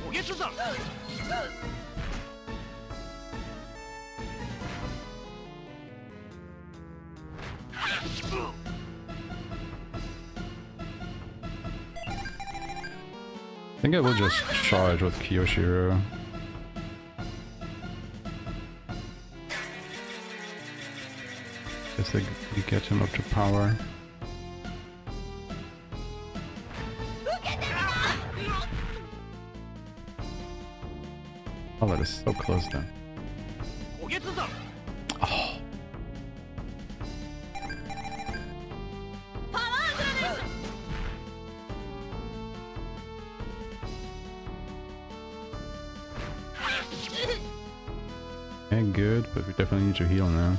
おげつさん I think I will just charge with Kiyoshiro. Guess we get him up to power. Oh, that is so close then. Oh. Okay, good, but we definitely need to heal now.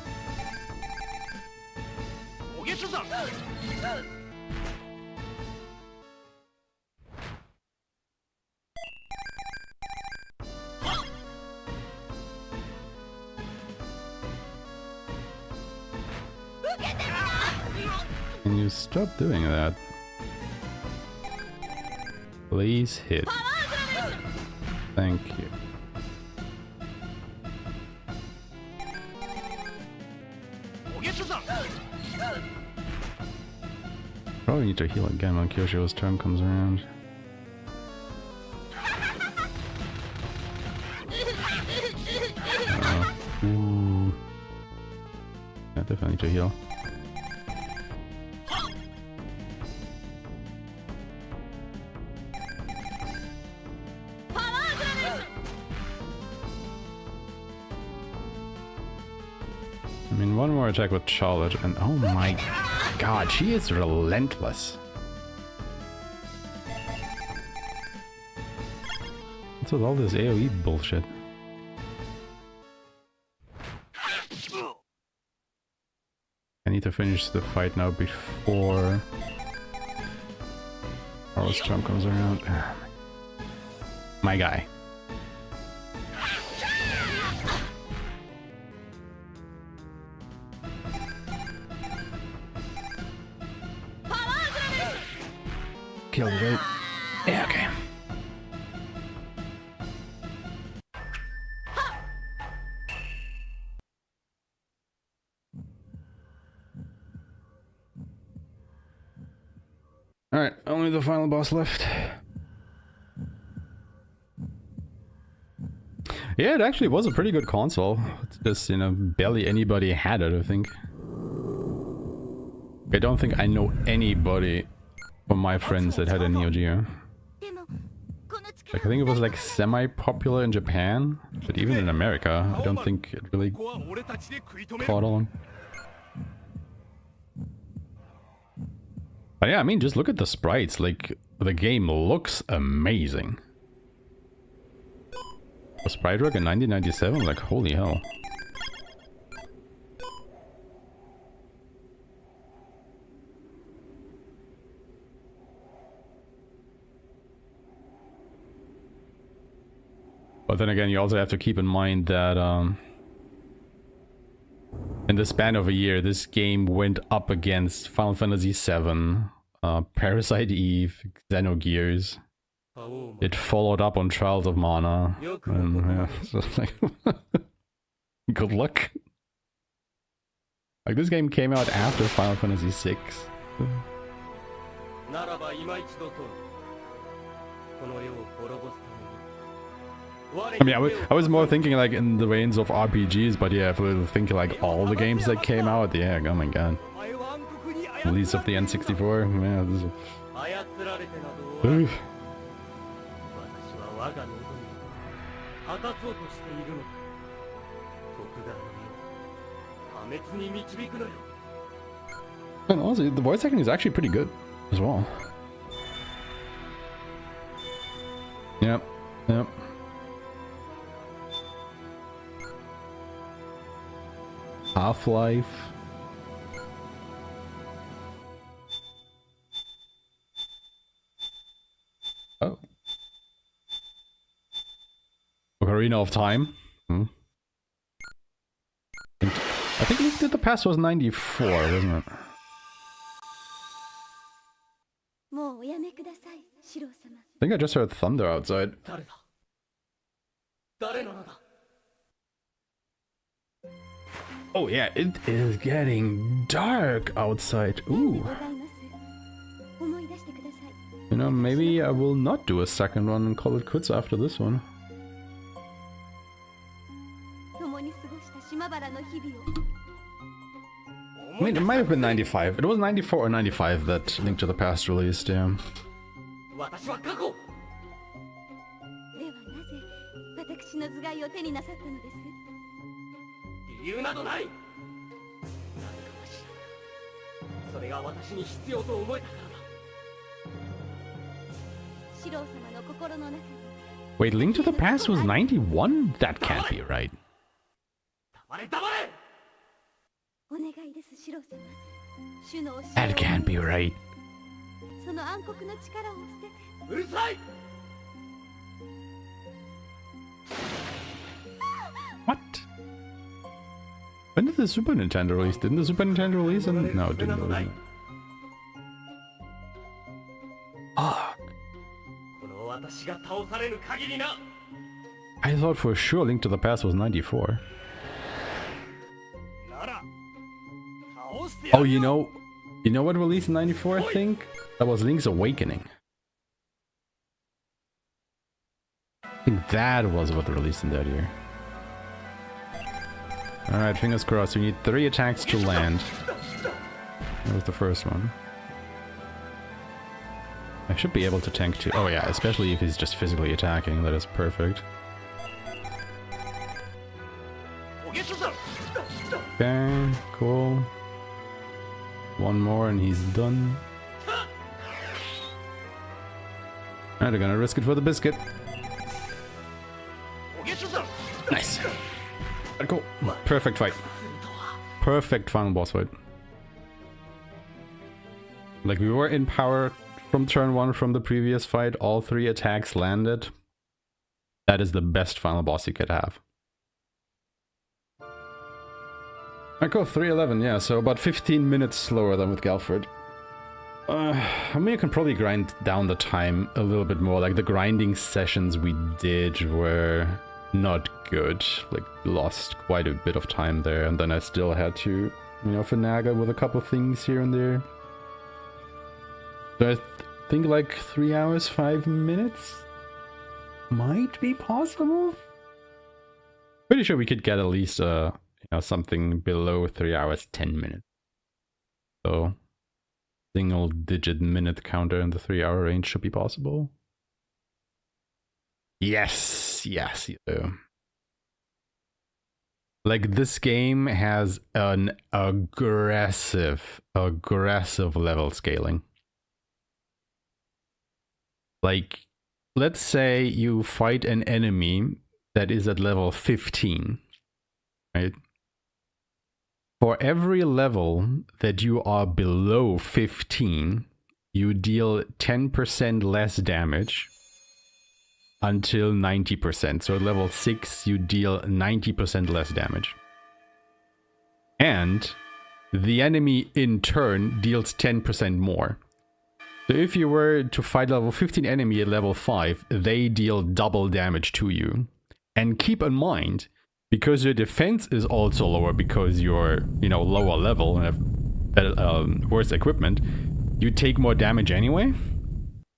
Can you stop doing that? Please hit. Thank you. Probably need to heal again when Kyoshiro's turn comes around. Ooh. Yeah, definitely need to heal. I mean, one more attack with Charlotte and oh my god, she is relentless. What's with all this AoE bullshit? I need to finish the fight now before our storm comes around. My guy. Killed it. Yeah, okay. Alright, only the final boss left. Yeah, it actually was a pretty good console. It's just, you know, barely anybody had it, I think. I don't think I know anybody from my friends that had a Neo Geo. Like, I think it was like semi-popular in Japan, but even in America, I don't think it really caught on. But yeah, I mean, just look at the sprites. Like, the game looks amazing. A sprite work in 1997? Like, holy hell. But then again, you also have to keep in mind that in the span of a year, this game went up against Final Fantasy VII, Parasite Eve, Xenogears. It followed up on Trials of Mana. And, yeah, so like, good luck. Like, this game came out after Final Fantasy VI. I mean, I was more thinking like in the veins of RPGs, but yeah, if we think like all the games that came out, yeah, oh my god. Release of the N64, yeah, this is... Oof. And also, the voice acting is actually pretty good as well. Yep, yep. Half-Life. Oh. Ocarina of Time. Hmm. I think Link to the Past was 94, wasn't it? I think I just heard thunder outside. Oh yeah, it is getting dark outside. Ooh. You know, maybe I will not do a second one and call it quits after this one. I mean, it might have been 95. It was 94 or 95 that Link to the Past released, yeah. Wait, Link to the Past was 91? That can't be right. That can't be right. What? When did the Super Nintendo release? Didn't the Super Nintendo release? No, it didn't release. Fuck. I thought for sure Link to the Past was 94. Oh, you know what released in 94, I think? That was Link's Awakening. I think that was what released in that year. Alright, fingers crossed. We need 3 attacks to land. That was the first one. I should be able to tank 2. Oh yeah, especially if he's just physically attacking. That is perfect. Okay, cool. One more and he's done. And they're gonna risk it for the biscuit. Nice. Cool. Perfect fight. Perfect final boss fight. Like, we were in power from turn 1 from the previous fight. All 3 attacks landed. That is the best final boss you could have. I go 311, yeah, so about 15 minutes slower than with Galfred. I mean, you can probably grind down the time a little bit more. Like, the grinding sessions we did were not good. Like, lost quite a bit of time there, and then I still had to, you know, finagle with a couple things here and there. So I think like 3 hours, 5 minutes might be possible. Pretty sure we could get at least you know, something below 3 hours, 10 minutes. So single digit minute counter in the 3 hour range should be possible. Yes, yes, you do. Like, this game has an aggressive level scaling. Like, let's say you fight an enemy that is at level 15, right? For every level that you are below 15, you deal 10% less damage until 90%. So at level 6, you deal 90% less damage. And the enemy in turn deals 10% more. So if you were to fight level 15 enemy at level 5, they deal double damage to you. And keep in mind, because your defense is also lower because you're, you know, lower level and have better, worse equipment, you take more damage anyway.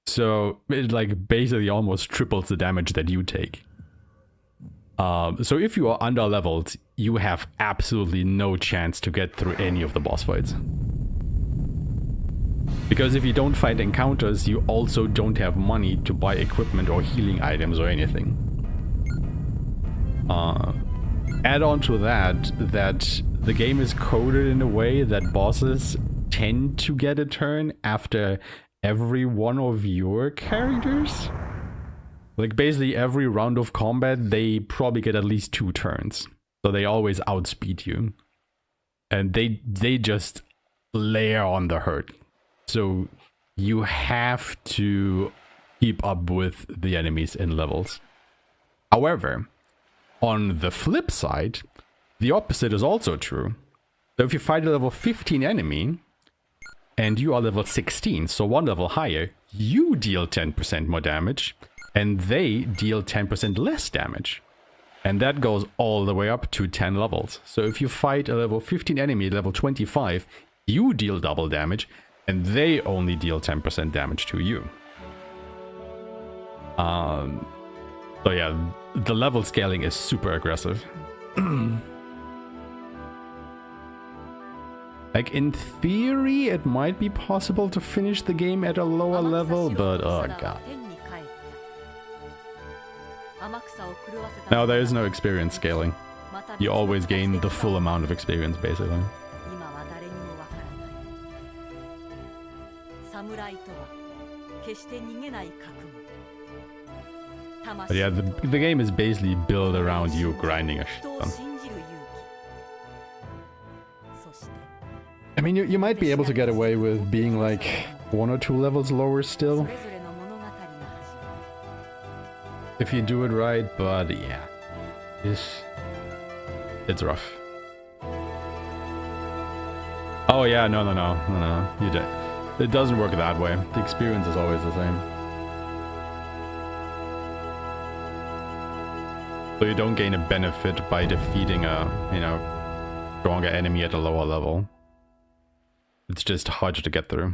So it like basically almost triples the damage that you take. So if you are under leveled, you have absolutely no chance to get through any of the boss fights. Because if you don't fight encounters, you also don't have money to buy equipment or healing items or anything. Add on to that the game is coded in a way that bosses tend to get a turn after every one of your characters. Like, basically every round of combat, they probably get at least 2 turns. So they always outspeed you. And they just layer on the hurt. So you have to keep up with the enemies in levels. However, on the flip side, the opposite is also true. So if you fight a level 15 enemy, and you are level 16, so 1 level higher, you deal 10% more damage, and they deal 10% less damage. And that goes all the way up to 10 levels. So if you fight a level 15 enemy, level 25, you deal double damage, and they only deal 10% damage to you. So yeah, the level scaling is super aggressive. Like, in theory, it might be possible to finish the game at a lower level, but oh god. Now, there is no experience scaling. You always gain the full amount of experience, basically. But yeah, the game is basically built around you grinding a shit ton. I mean, you might be able to get away with being like 1 or 2 levels lower still, if you do it right, but yeah, it's rough. Oh yeah, no, it doesn't work that way. The experience is always the same. So you don't gain a benefit by defeating a, you know, stronger enemy at a lower level. It's just harder to get through.